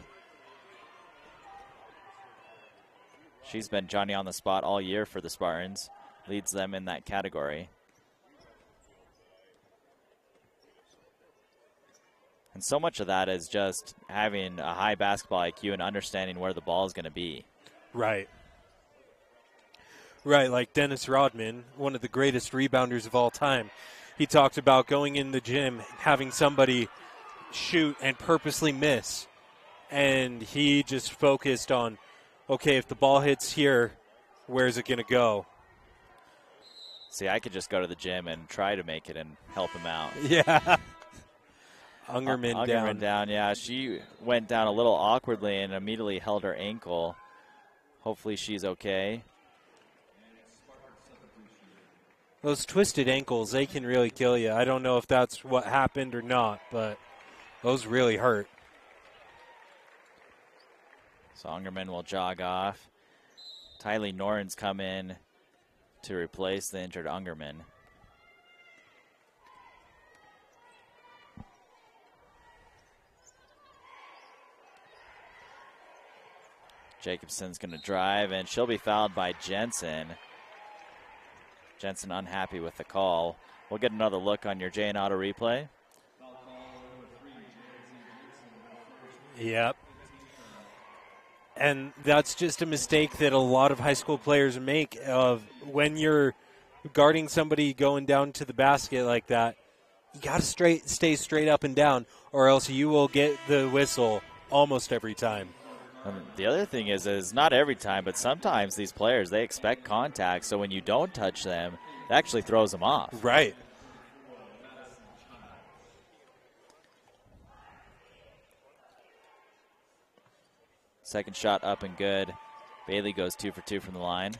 A: She's been Johnny on the spot all year for the Spartans. Leads them in that category. And so much of that is just having a high basketball IQ and understanding where the ball is going to be.
B: Right. Right, like Dennis Rodman, one of the greatest rebounders of all time. He talked about going in the gym, having somebody shoot and purposely miss. And he just focused on, okay, if the ball hits here, where's it going to go?
A: See, I could just go to the gym and try to make it and help him out.
B: Yeah. Ungerman
A: down, yeah. She went down a little awkwardly and immediately held her ankle. Hopefully she's okay.
B: Those twisted ankles, they can really kill you. I don't know if that's what happened or not, but those really hurt.
A: So Ungerman will jog off. Tylee Norton's come in to replace the injured Ungerman. Jacobson's going to drive, and she'll be fouled by Jensen. Jensen unhappy with the call. We'll get another look on your J&N Auto replay.
B: Yep. And that's just a mistake that a lot of high school players make of when you're guarding somebody going down to the basket like that. You got to stay straight up and down, or else you will get the whistle almost every time.
A: The other thing is not every time, but sometimes these players, they expect contact, so when you don't touch them, it actually throws them off.
B: Right.
A: Second shot up and good. Bailey goes 2 for 2 from the line.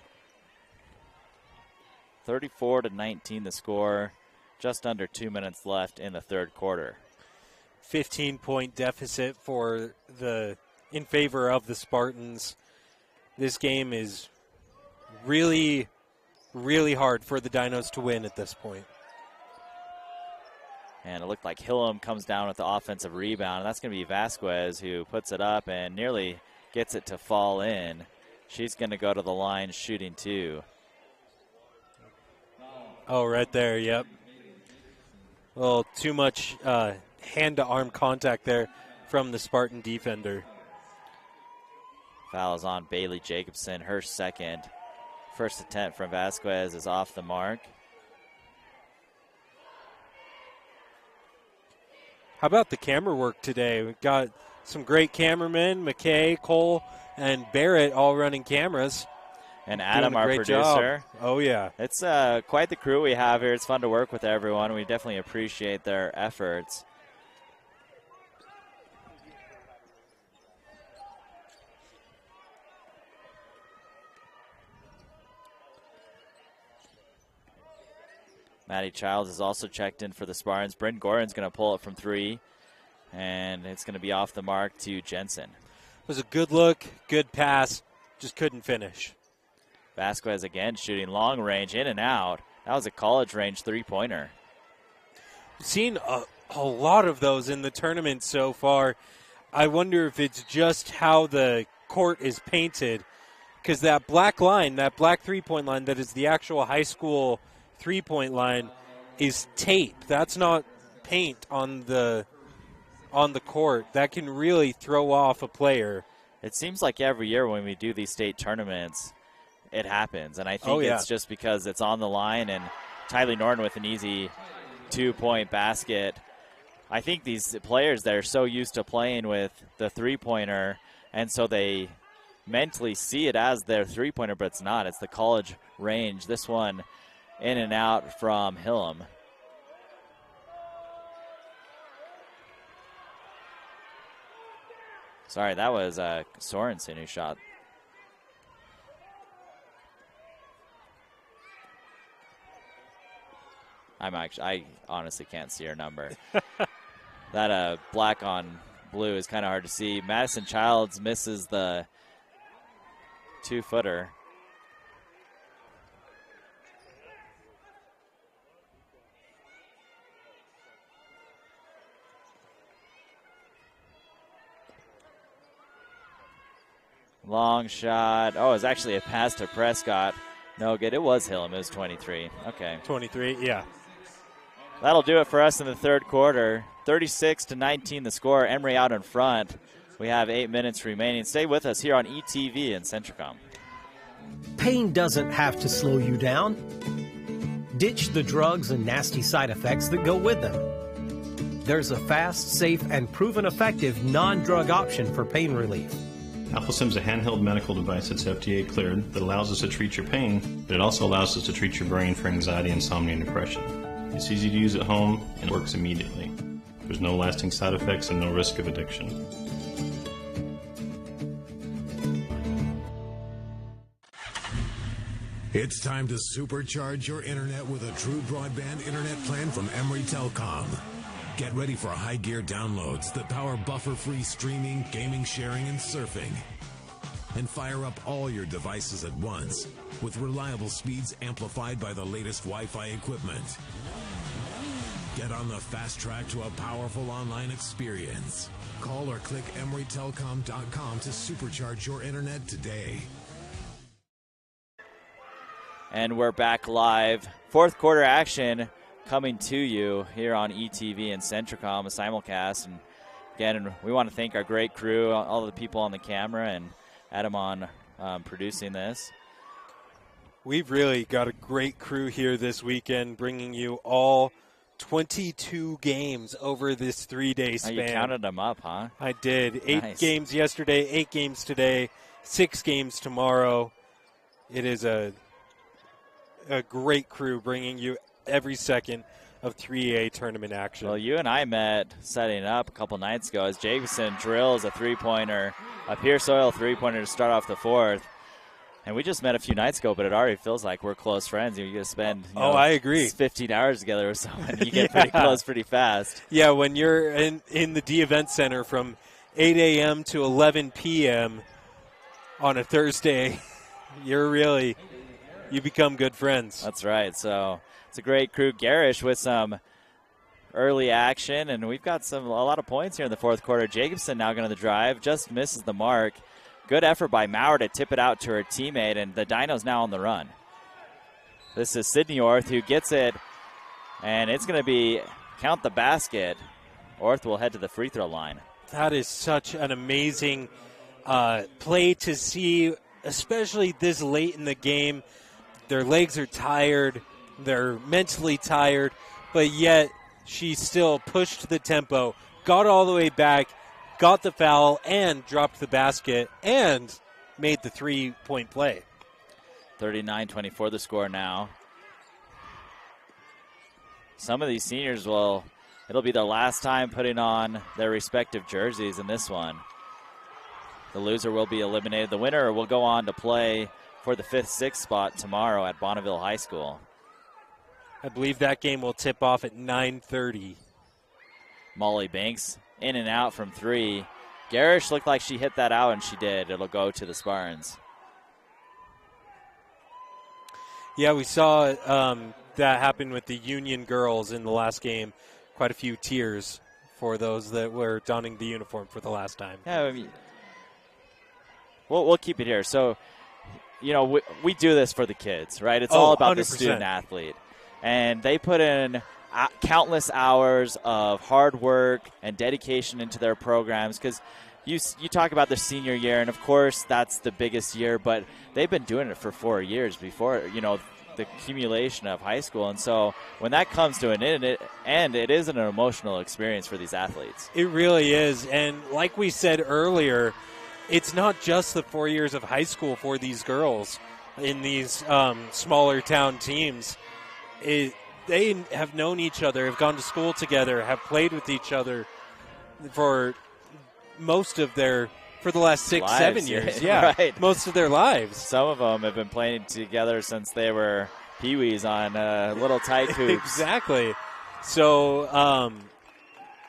A: 34-19 the score. Just under 2 minutes left in the third quarter.
B: 15-point deficit in favor of the Spartans. This game is really, really hard for the Dinos to win at this point.
A: And it looked like Hillam comes down with the offensive rebound. And that's going to be Vasquez who puts it up and nearly gets it to fall in. She's going to go to the line shooting 2.
B: Oh, right there, yep. A little too much hand-to-arm contact there from the Spartan defender.
A: Foul is on Bailey Jacobson, her second. First attempt from Vasquez is off the mark.
B: How about the camera work today? We've got some great cameramen, McKay, Cole, and Barrett all running cameras.
A: And Adam, our producer.
B: Job. Oh, yeah.
A: It's quite the crew we have here. It's fun to work with everyone. We definitely appreciate their efforts. Maddie Childs is also checked in for the Spartans. Bryn Gorin's going to pull it from 3, and it's going to be off the mark to Jensen.
B: It was a good look, good pass, just couldn't finish.
A: Vasquez again shooting long range, in and out. That was a college range three-pointer.
B: We've seen a lot of those in the tournament so far. I wonder if it's just how the court is painted, because that black line, that black three-point line that is the actual high school three-point line is tape. That's not paint on the court. That can really throw off a player.
A: It seems like every year when we do these state tournaments, it happens. And I think it's just because it's on the line, and Tylee Norton with an easy 2-point basket. I think these players, they're so used to playing with the three-pointer, and so they mentally see it as their three-pointer, but it's not. It's the college range. This one in and out from Hillam. Sorry, that was Sorensen who shot. I honestly can't see her number. That black on blue is kind of hard to see. Madison Childs misses the 2-footer. Long shot. Oh, it was actually a pass to Prescott. No good. It was Hillam. It was 23. Okay.
B: 23, yeah.
A: That'll do it for us in the third quarter. 36-19 the score. Emery out in front. We have 8 minutes remaining. Stay with us here on ETV and Centricom.
J: Pain doesn't have to slow you down. Ditch the drugs and nasty side effects that go with them. There's a fast, safe, and proven effective non-drug option for pain relief.
K: AlphaSim is a handheld medical device that's FDA cleared that allows us to treat your pain, but it also allows us to treat your brain for anxiety, insomnia, and depression. It's easy to use at home and works immediately. There's no lasting side effects and no risk of addiction.
L: It's time to supercharge your internet with a true broadband internet plan from Emery Telecom. Get ready for high gear downloads that power buffer-free streaming, gaming, sharing, and surfing. and fire up all your devices at once with reliable speeds amplified by the latest Wi-Fi equipment. Get on the fast track to a powerful online experience. Call or click emerytelcom.com to supercharge your internet today.
A: And we're back live. Fourth quarter action coming to you here on ETV and Centricom, a simulcast. And again, we want to thank our great crew, all the people on the camera, and Adam on producing this.
B: We've really got a great crew here this weekend, bringing you all 22 games over this 3-day span.
A: Oh, you counted them up, huh?
B: I did. 8
A: Nice.
B: games yesterday, 8 games today, 6 games tomorrow. It is a great crew bringing you every second of 3A tournament action.
A: Well, you and I met setting up a couple nights ago as Jacobson drills a three-pointer, a Pierce Oil three-pointer to start off the fourth. And we just met a few nights ago, but it already feels like we're close friends. You get to spend
B: I agree.
A: 15 hours together or someone. You get pretty close pretty fast.
B: Yeah, when you're in the D Event Center from 8 a.m. to 11 p.m. on a Thursday, you become good friends.
A: That's right. So it's a great crew. Garish with some early action, and we've got a lot of points here in the fourth quarter. Jacobson now going to the drive, just misses the mark. Good effort by Maurer to tip it out to her teammate, and the Dinos now on the run. This is Sydney Orth who gets it, and it's going to be count the basket. Orth will head to the free throw line.
B: That is such an amazing play to see, especially this late in the game. Their legs are tired. They're mentally tired, but yet she still pushed the tempo, got all the way back, got the foul, and dropped the basket, and made the three-point play.
A: 39-24 the score now. Some of these seniors it'll be their last time putting on their respective jerseys in this one. The loser will be eliminated. The winner will go on to play for the 5th, 6th spot tomorrow at Bonneville High School.
B: I believe that game will tip off at 9:30.
A: Molly Banks in and out from three. Garish looked like she hit that out, and she did. It'll go to the Spartans.
B: Yeah, we saw that happen with the Union girls in the last game. Quite a few tears for those that were donning the uniform for the last time.
A: Yeah, I mean, we'll keep it here. So, we do this for the kids, right? It's all about
B: 100%.
A: the student athlete. And they put in countless hours of hard work and dedication into their programs because you talk about the senior year, and, of course, that's the biggest year, but they've been doing it for 4 years before, the accumulation of high school. And so when that comes to an end, it is an emotional experience for these athletes.
B: It really is. And like we said earlier, it's not just the 4 years of high school for these girls in these smaller town teams. They have known each other, have gone to school together, have played with each other for the last 6-7 years. Yeah,
A: right.
B: Most of their lives.
A: Some of them have been playing together since they were peewees on little tight hoops.
B: Exactly. So,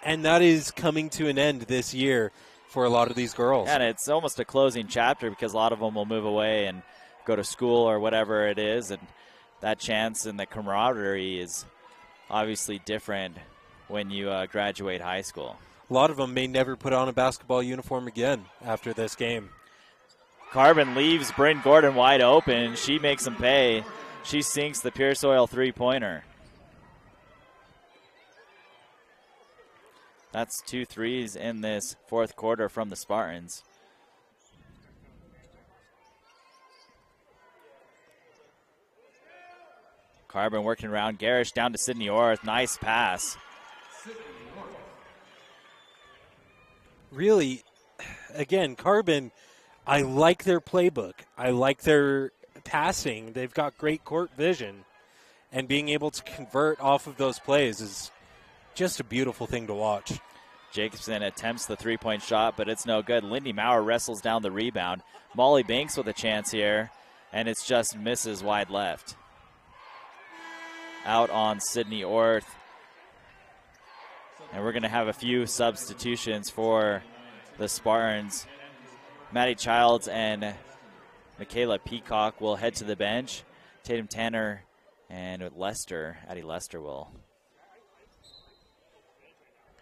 B: and that is coming to an end this year for a lot of these girls.
A: And it's almost a closing chapter because a lot of them will move away and go to school or whatever it is, and that chance and the camaraderie is obviously different when you graduate high school.
B: A lot of them may never put on a basketball uniform again after this game.
A: Carbon leaves Bryn Gordon wide open. She makes him pay. She sinks the Pierce Oil three-pointer. That's 2 threes in this fourth quarter from the Spartans. Carbon working around Garish down to Sydney Orth. Nice pass.
B: Really, again, Carbon, I like their playbook. I like their passing. They've got great court vision. And being able to convert off of those plays is just a beautiful thing to watch.
A: Jacobson attempts the three-point shot, but it's no good. Lindy Maurer wrestles down the rebound. Molly Banks with a chance here, and it's just misses wide left. Out on Sydney Orth. And we're going to have a few substitutions for the Spartans. Maddie Childs and Michaela Peacock will head to the bench. Tatum Tanner and Addie Lester will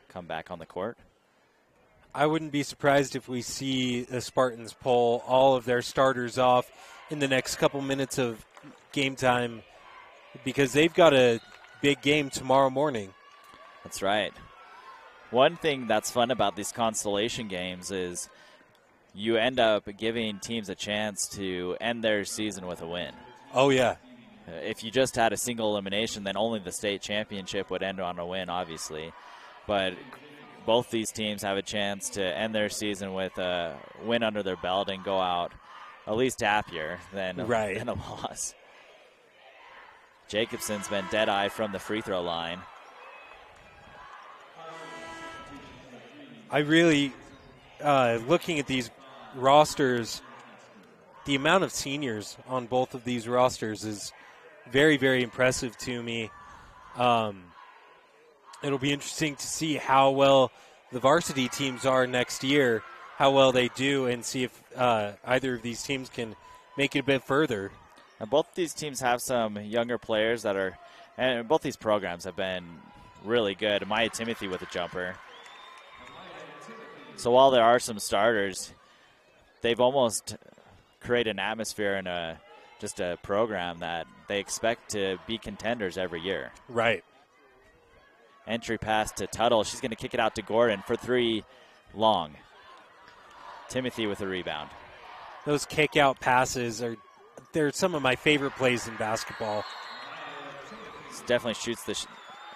A: come back on the court.
B: I wouldn't be surprised if we see the Spartans pull all of their starters off in the next couple minutes of game time because they've got a big game tomorrow morning.
A: That's right. One thing that's fun about these Consolation games is you end up giving teams a chance to end their season with a win.
B: Oh, yeah.
A: If you just had a single elimination, then only the state championship would end on a win, obviously. But both these teams have a chance to end their season with a win under their belt and go out at least happier than a loss. Jacobson's been dead-eye from the free throw line.
B: I really, looking at these rosters, the amount of seniors on both of these rosters is very, very impressive to me. It'll be interesting to see how well the varsity teams are next year, how well they do, and see if either of these teams can make it a bit further.
A: And both these teams have some younger players that are, and both these programs have been really good. Maya Timothy with a jumper. So while there are some starters, they've almost created an atmosphere and just a program that they expect to be contenders every year.
B: Right.
A: Entry pass to Tuttle. She's going to kick it out to Gordon for three long. Timothy with a rebound.
B: Those kick-out passes they're some of my favorite plays in basketball.
A: This definitely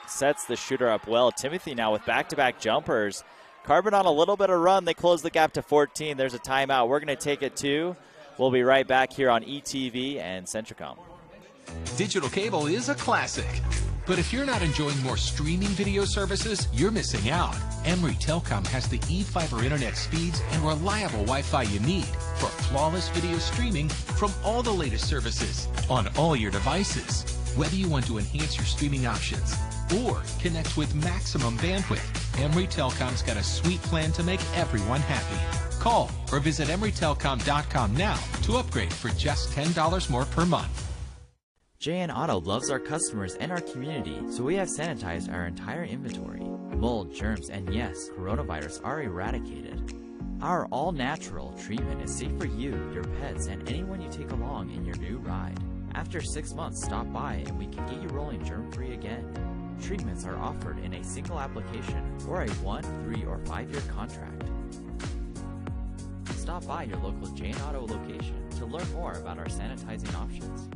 A: sets the shooter up well. Timothy now with back-to-back jumpers. Carbon on a little bit of run. They close the gap to 14. There's a timeout. We're going to take it too. We'll be right back here on ETV and Centricom.
M: Digital cable is a classic. But if you're not enjoying more streaming video services, you're missing out. Emery Telcom has the e-fiber internet speeds and reliable Wi-Fi you need for flawless video streaming from all the latest services on all your devices. Whether you want to enhance your streaming options or connect with maximum bandwidth, Emery Telcom's got a sweet plan to make everyone happy. Call or visit emerytelcom.com now to upgrade for just $10 more per month.
D: JN Auto loves our customers and our community, so we have sanitized our entire inventory. Mold, germs, and yes, coronavirus are eradicated. Our all-natural treatment is safe for you, your pets, and anyone you take along in your new ride. After 6 months, stop by and we can get you rolling germ-free again. Treatments are offered in a single application or a 1, 3, or 5-year contract. Stop by your local JN Auto location to learn more about our sanitizing options.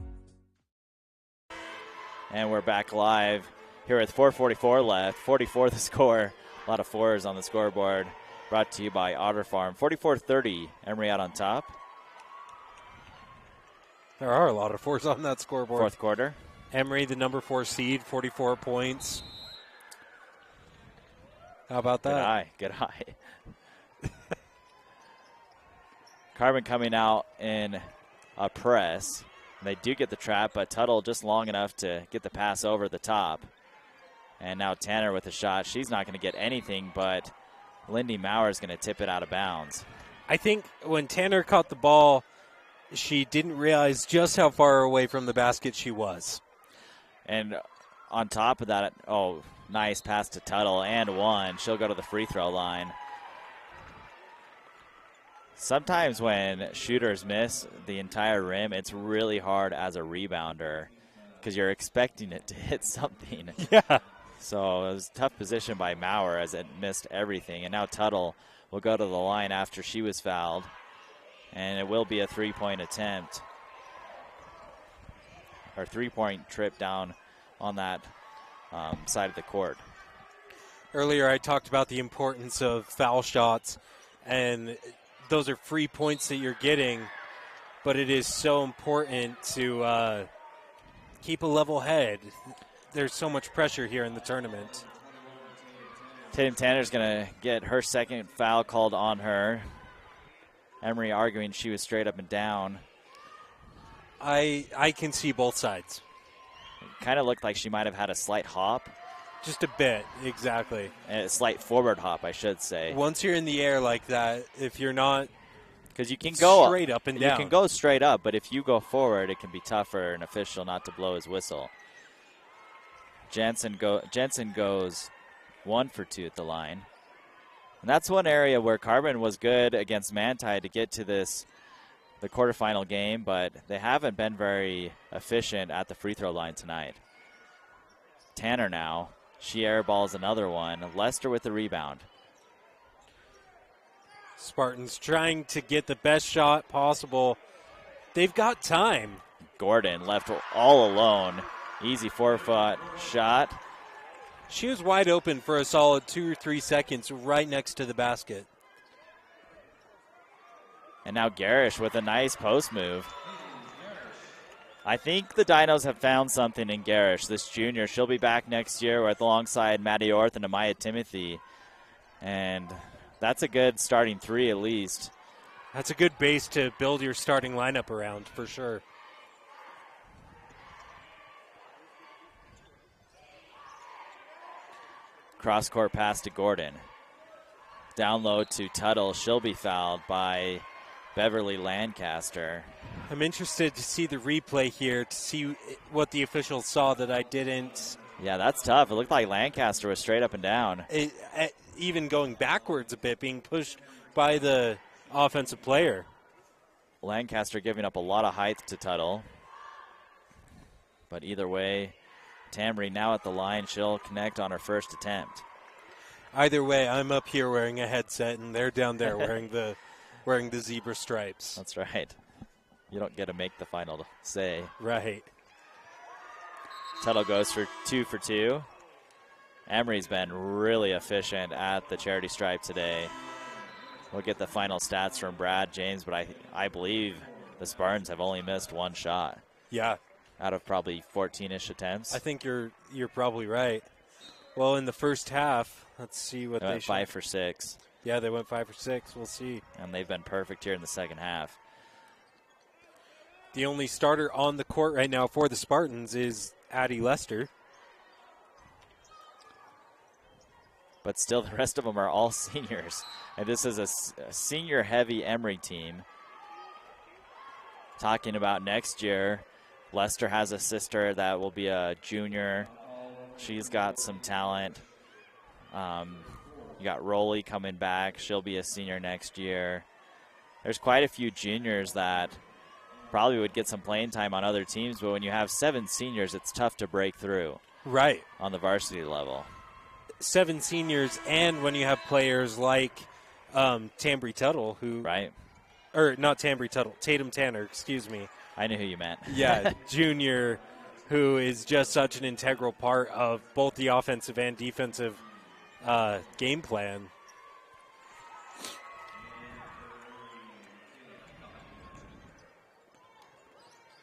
A: And we're back live here with 4:44 left. 44 the score. A lot of fours on the scoreboard. Brought to you by Otter Farm. 44-30. Emery out on top.
B: There are a lot of fours on that scoreboard.
A: Fourth quarter.
B: Emery, the number 4 seed, 44 points. How about that?
A: Good eye. Carbon coming out in a press. They do get the trap, but Tuttle just long enough to get the pass over the top. And now Tanner with a shot. She's not going to get anything, but Lindy Maurer is going to tip it out of bounds.
B: I think when Tanner caught the ball, she didn't realize just how far away from the basket she was.
A: And on top of that, nice pass to Tuttle and one. She'll go to the free throw line. Sometimes when shooters miss the entire rim, it's really hard as a rebounder because you're expecting it to hit something.
B: Yeah.
A: So it was a tough position by Maurer as it missed everything. And now Tuttle will go to the line after she was fouled. And it will be a three-point attempt. Or three-point trip down on that side of the court.
B: Earlier I talked about the importance of foul shots, and those are free points that you're getting, but it is so important to keep a level head. There's so much pressure here in the tournament.
A: Tatum Tanner's going to get her second foul called on her. Emery arguing she was straight up and down.
B: I can see both sides.
A: It kind of looked like she might have had a slight hop.
B: Just a bit, exactly.
A: A slight forward hop, I should say.
B: Once you're in the air like that, if you're not
A: Because you can go
B: straight up and down.
A: You can go straight up, but if you go forward, it can be tough for an official not to blow his whistle. Jensen goes 1 for 2 at the line. And that's one area where Carbon was good against Manti to get to the quarterfinal game, but they haven't been very efficient at the free throw line tonight. Tanner now. She airballs another one. Lester with the rebound.
B: Spartans trying to get the best shot possible. They've got time.
A: Gordon left all alone. Easy 4-foot shot.
B: She was wide open for a solid 2 or 3 seconds right next to the basket.
A: And now Garish with a nice post move. I think the Dinos have found something in Garish, this junior. She'll be back next year with alongside Maddie Orth and Amaya Timothy. And that's a good starting 3 at least.
B: That's a good base to build your starting lineup around, for sure.
A: Cross-court pass to Gordon. Down low to Tuttle. She'll be fouled by Beverly Lancaster.
B: I'm interested to see the replay here to see what the officials saw that I didn't.
A: Yeah, that's tough. It looked like Lancaster was straight up and down.
B: Even going backwards a bit, being pushed by the offensive player.
A: Lancaster giving up a lot of height to Tuttle. But either way, Tamry now at the line. She'll connect on her first attempt.
B: Either way, I'm up here wearing a headset, and they're down there wearing the zebra stripes.
A: That's right. You don't get to make the final say.
B: Right.
A: Tuttle goes for 2 for 2. Emery's been really efficient at the charity stripe today. We'll get the final stats from Brad James, but I believe the Spartans have only missed 1 shot.
B: Yeah.
A: Out of probably 14-ish attempts.
B: I think you're probably right. Well, in the first half, let's see what they
A: went 5 for 6.
B: Yeah, they went 5 for 6. We'll see.
A: And they've been perfect here in the second half.
B: The only starter on the court right now for the Spartans is Addie Lester.
A: But still, the rest of them are all seniors. And this is a senior-heavy Emery team. Talking about next year, Lester has a sister that will be a junior. She's got some talent. You got Rowley coming back. She'll be a senior next year. There's quite a few juniors that probably would get some playing time on other teams, but when you have 7 seniors, it's tough to break through.
B: Right.
A: On the varsity level.
B: 7 seniors, and when you have players like Tambry Tuttle, who...
A: Right.
B: Or not Tambry Tuttle, Tatum Tanner, excuse me.
A: I knew who you meant.
B: Yeah, junior, who is just such an integral part of both the offensive and defensive game plan.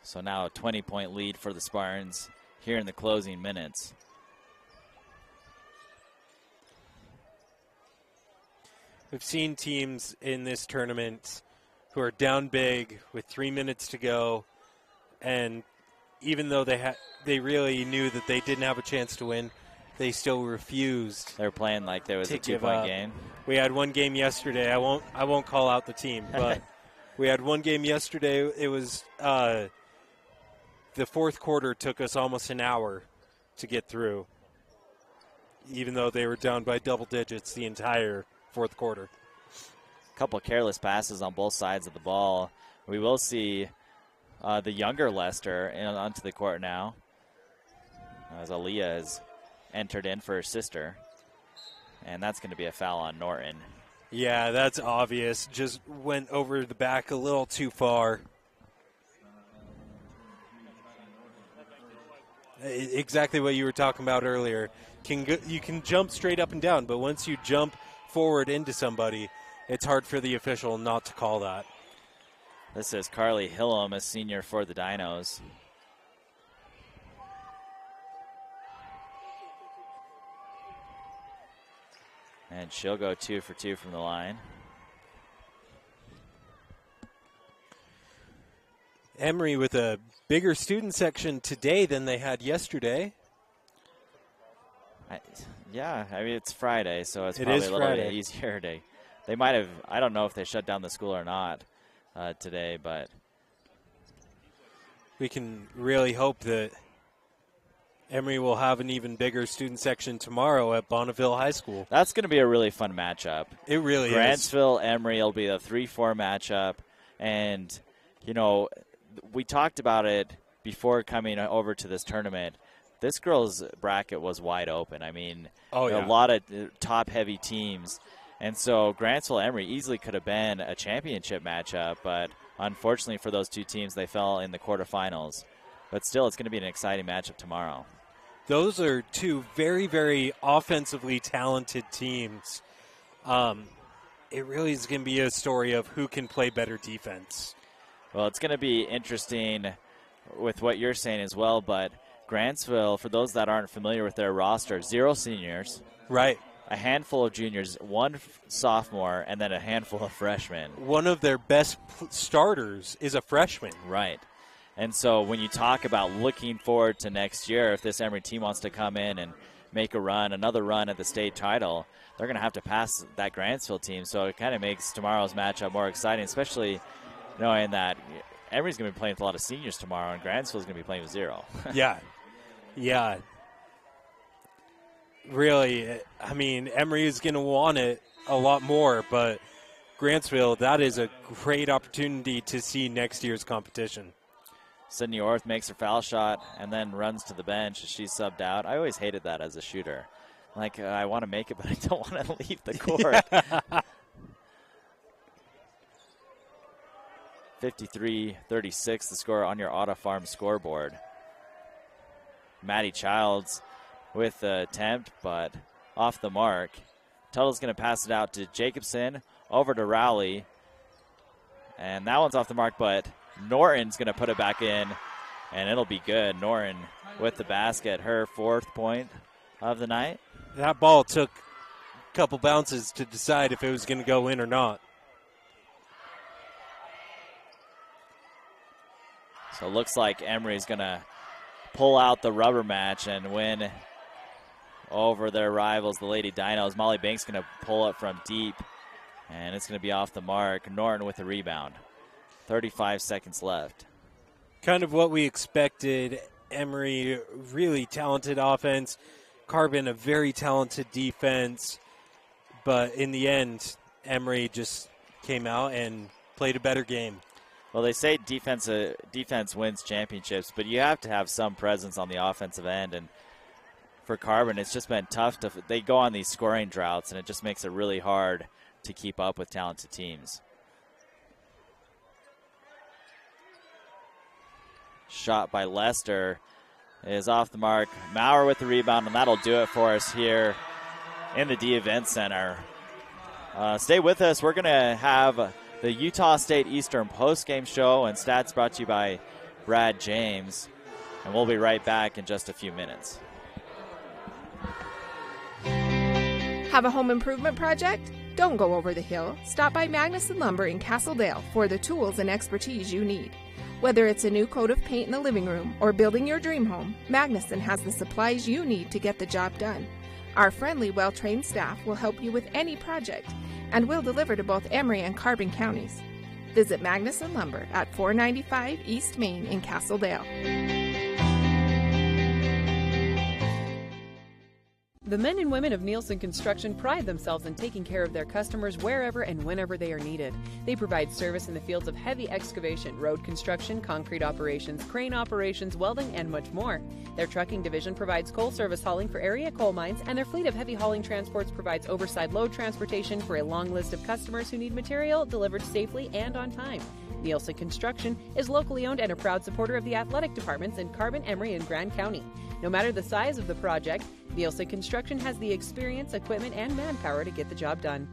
A: So now a 20-point lead for the Spartans here in the closing minutes.
B: We've seen teams in this tournament who are down big with 3 minutes to go, and even though they really knew that they didn't have a chance to win, they still refused.
A: They're playing like there was a 2-point game.
B: We had one game yesterday. I won't call out the team, but we had one game yesterday. It was the fourth quarter took us almost an hour to get through, even though they were down by double digits the entire fourth quarter.
A: A couple of careless passes on both sides of the ball. We will see the younger Lester onto the court now, as Aaliyah has entered in for her sister. And that's going to be a foul on Norton.
B: Yeah, that's obvious. Just went over the back a little too far. Exactly what you were talking about earlier. You can jump straight up and down, but once you jump forward into somebody, it's hard for the official not to call that.
A: This is Carly Hillam, a senior for the Dinos. And she'll go 2 for 2 from the line.
B: Emery with a bigger student section today than they had yesterday.
A: Yeah, I mean, it's Friday, so it's probably a little bit easier. They might have, I don't know if they shut down the school or not. today, but
B: we can really hope that Emery will have an even bigger student section tomorrow at Bonneville High School.
A: That's going to be a really fun matchup.
B: It really is.
A: Grantsville, Emery will be a 3-4 matchup. And, we talked about it before coming over to this tournament. This girls' bracket was wide open. I mean, a lot of top-heavy teams. And so Grantsville, Emery easily could have been a championship matchup, but unfortunately for those two teams, they fell in the quarterfinals. But still, it's going to be an exciting matchup tomorrow.
B: Those are two very, very offensively talented teams. It really is going to be a story of who can play better defense.
A: Well, it's going to be interesting with what you're saying as well, but Grantsville, for those that aren't familiar with their roster, 0 seniors.
B: Right.
A: A handful of juniors, 1 sophomore, and then a handful of freshmen.
B: One of their best starters is a freshman.
A: Right. And so when you talk about looking forward to next year, if this Emery team wants to come in and make another run at the state title, they're going to have to pass that Grantsville team. So it kind of makes tomorrow's matchup more exciting, especially knowing that Emery's going to be playing with a lot of seniors tomorrow, and Grantsville's going to be playing with 0.
B: Yeah. Really, I mean, Emery is going to want it a lot more, but Grantsville, that is a great opportunity to see next year's competition.
A: Sydney Orth makes her foul shot and then runs to the bench as she's subbed out. I always hated that as a shooter. Like, I want to make it, but I don't want to leave the court. 53-36, the score on your Auto Farm scoreboard. Maddie Childs with the attempt, but off the mark. Tuttle's going to pass it out to Jacobson, over to Rowley. And that one's off the mark, but Norton's going to put it back in, and it'll be good. Norton with the basket, her 4th point of the night.
B: That ball took a couple bounces to decide if it was going to go in or not.
A: So it looks like Emery's going to pull out the rubber match and win over their rivals, the Lady Dinos. Molly Banks going to pull it from deep, and it's going to be off the mark. Norton with the rebound. 35 seconds left.
B: Kind of what we expected. Emery, really talented offense. Carbon, a very talented defense. But in the end, Emery just came out and played a better game.
A: Well, they say defense wins championships, but you have to have some presence on the offensive end. And for Carbon, it's just been tough. They go on these scoring droughts, and it just makes it really hard to keep up with talented teams. Shot by Lester is off the mark. Maurer with the rebound, and that'll do it for us here in the D Event Center. Stay with us. We're going to have the Utah State Eastern postgame show and stats brought to you by Brad James. And we'll be right back in just a few minutes.
N: Have a home improvement project? Don't go over the hill. Stop by Magnuson Lumber in Castledale for the tools and expertise you need. Whether it's a new coat of paint in the living room or building your dream home, Magnuson has the supplies you need to get the job done. Our friendly, well-trained staff will help you with any project, and we'll deliver to both Emery and Carbon counties. Visit Magnuson Lumber at 495 East Main in Castledale.
O: The men and women of Nielsen Construction pride themselves in taking care of their customers wherever and whenever they are needed. They provide service in the fields of heavy excavation, road construction, concrete operations, crane operations, welding, and much more. Their trucking division provides coal service hauling for area coal mines, and their fleet of heavy hauling transports provides overside load transportation for a long list of customers who need material delivered safely and on time. Nielsen Construction is locally owned and a proud supporter of the athletic departments in Carbon, Emery, and Grand County. No matter the size of the project, Nielsen Construction has the experience, equipment, and manpower to get the job done.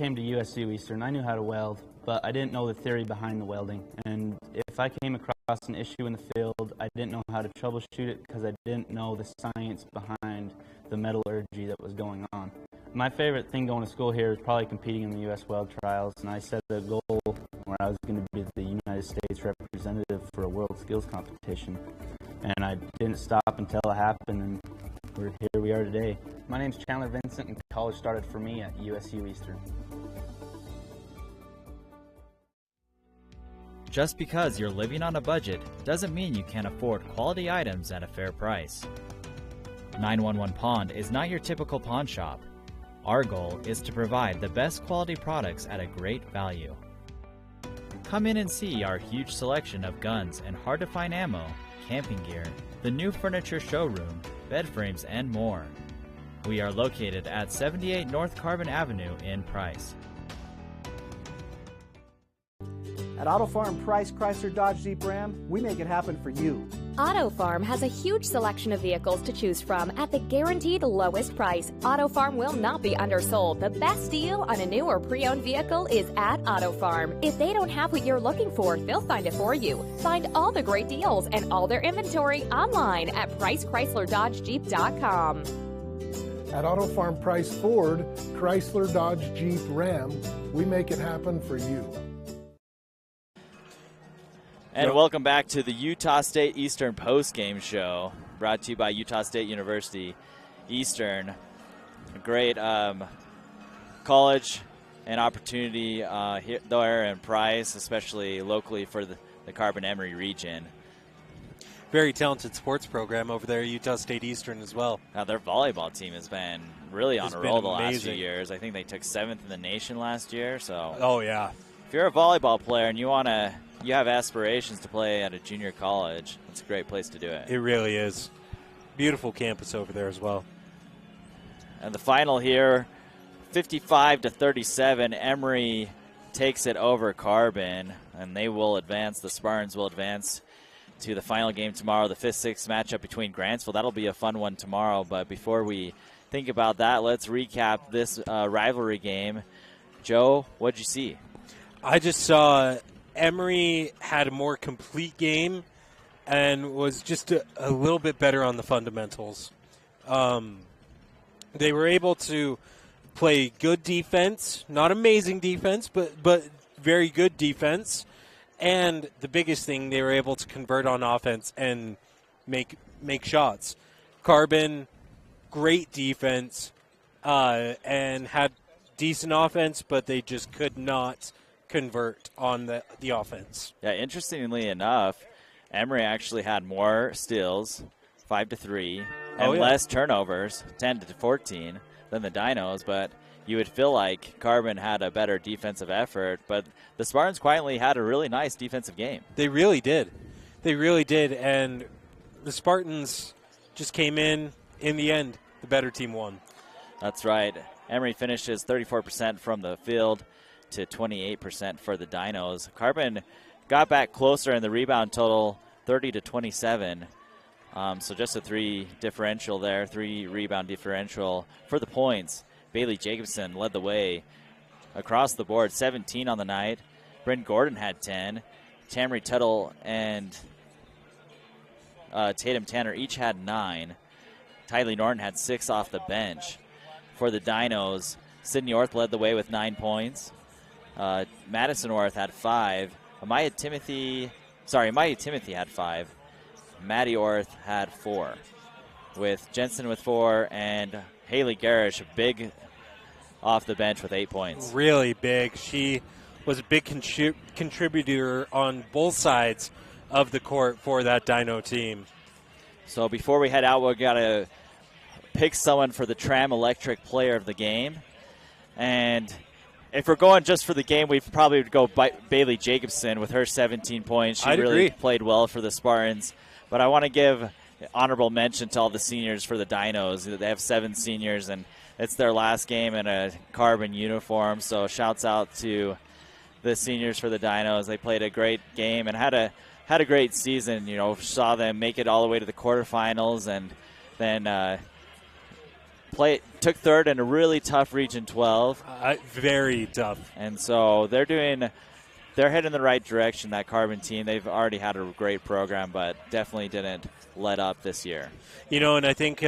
C: came to USU Eastern, I knew how to weld, but I didn't know the theory behind the welding. And if I came across an issue in the field, I didn't know how to troubleshoot it because I didn't know the science behind the metallurgy that was going on. My favorite thing going to school here is probably competing in the U.S. Weld Trials, and I set a goal where I was going to be the United States representative for a world skills competition. And I didn't stop until it happened, and here we are today. My name's Chandler Vincent, and college started for me at USU Eastern.
D: Just because you're living on a budget doesn't mean you can't afford quality items at a fair price. 911 Pond is not your typical pawn shop. Our goal is to provide the best quality products at a great value. Come in and see our huge selection of guns and hard-to-find ammo, camping gear, the new furniture showroom, bed frames, and more. We are located at 78 North Carbon Avenue in Price.
E: At Auto Farm Price Chrysler Dodge Jeep Ram, we make it happen for you.
F: Auto Farm has a huge selection of vehicles to choose from at the guaranteed lowest price. Auto Farm will not be undersold. The best deal on a new or pre-owned vehicle is at Auto Farm. If they don't have what you're looking for, they'll find it for you. Find all the great deals and all their inventory online at PriceChryslerDodgeJeep.com.
G: At Auto Farm Price Ford, Chrysler Dodge Jeep Ram, we make it happen for you.
A: And welcome back to the Utah State Eastern postgame show, brought to you by Utah State University Eastern. A great college and opportunity here there in Price, especially locally for the Carbon Emery region.
B: Very talented sports program over there at Utah State Eastern as well.
A: Now, their volleyball team has been really on a roll the last few years. I think they took 7th in the nation last year. So,
B: oh yeah,
A: if you're a volleyball player and you have aspirations to play at a junior college, it's a great place to do it.
B: It really is. Beautiful campus over there as well.
A: And the final here, 55-37, Emery takes it over Carbon, and they will advance. The Spartans will advance to the final game tomorrow, the 5th-6th matchup between Grantsville. That'll be a fun one tomorrow. But before we think about that, let's recap this rivalry game. Joe, what'd you see?
B: I just saw Emery had a more complete game and was just a little bit better on the fundamentals. They were able to play good defense, not amazing defense, but very good defense. And the biggest thing, they were able to convert on offense and make shots. Carbon, great defense, and had decent offense, but they just could not convert on the offense.
A: Yeah, interestingly enough, Emery actually had more steals, 5-3, and less turnovers, 10-14, than the Dinos, but you would feel like Carbon had a better defensive effort, but the Spartans quietly had a really nice defensive game.
B: They really did. They really did, and the Spartans just came in the end, the better team won.
A: That's right. Emery finishes 34% from the field to 28% for the Dinos. Carbon got back closer in the rebound total, 30-27. So just a 3 differential there, 3 rebound differential for the points. Bailey Jacobson led the way across the board, 17 on the night. Bryn Gordon had 10. Tamry Tuttle and Tatum Tanner each had 9. Tylee Norton had 6 off the bench. For the Dinos, Sydney Orth led the way with 9 points. Madison Orth had 5. Maya Timothy had 5. Maddie Orth had 4. With Jensen with 4 and Haley Garish, big off the bench with 8 points.
B: Really big. She was a big contributor on both sides of the court for that Dino team.
A: So before we head out, we've got to pick someone for the Tram Electric Player of the Game. And if we're going just for the game, we probably would go Bailey Jacobson with her 17 points. She really played well for the Spartans. But I want to give honorable mention to all the seniors for the Dinos. They have 7 seniors, and it's their last game in a Carbon uniform. So shouts out to the seniors for the Dinos. They played a great game and had a great season. You know, saw them make it all the way to the quarterfinals, and then took third in a really tough Region 12.
B: Very tough.
A: And so they're heading in the right direction, that Carbon team. They've already had a great program, but definitely didn't let up this year.
B: And I think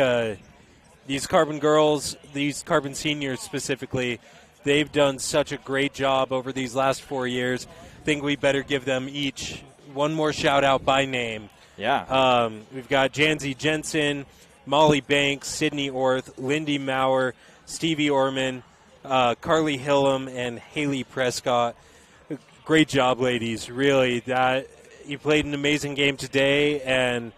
B: these Carbon girls, these Carbon seniors specifically, they've done such a great job over these last 4 years. I think we better give them each one more shout-out by name.
A: Yeah.
B: We've got Janzi Jensen, Molly Banks, Sydney Orth, Lindy Maurer, Stevie Orman, Carly Hillam, and Haley Prescott. Great job, ladies. Really, you played an amazing game today, and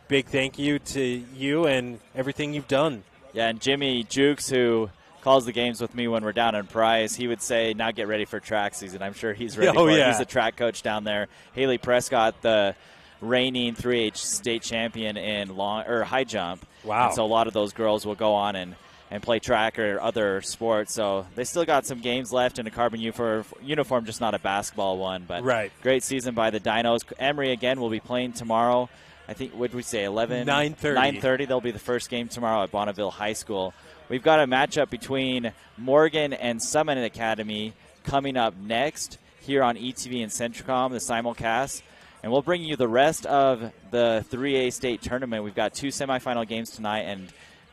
B: big thank you to you and everything you've done.
A: Yeah, and Jimmy Jukes, who calls the games with me when we're down in Price, he would say, now get ready for track season. I'm sure he's ready for it. He's the track coach down there. Haley Prescott, the reigning 3H state champion in high jump.
B: Wow.
A: And so a lot of those girls will go on and play track or other sports. So they still got some games left in a Carbon uniform, just not a basketball one. But great season by the Dinos. Emery, again, will be playing tomorrow. I think, what did we say, 11?
B: 9:30.
A: 9:30. They'll be the first game tomorrow at Bonneville High School. We've got a matchup between Morgan and Summit Academy coming up next here on ETV and Centricom, the simulcast. And we'll bring you the rest of the 3A state tournament. We've got 2 semifinal games tonight,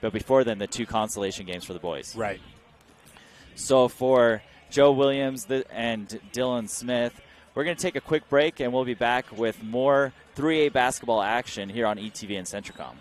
A: but before then, the 2 consolation games for the boys.
B: Right.
A: So for Joe Williams and Dylan Smith, we're going to take a quick break, and we'll be back with more 3A basketball action here on ETV and Centricom.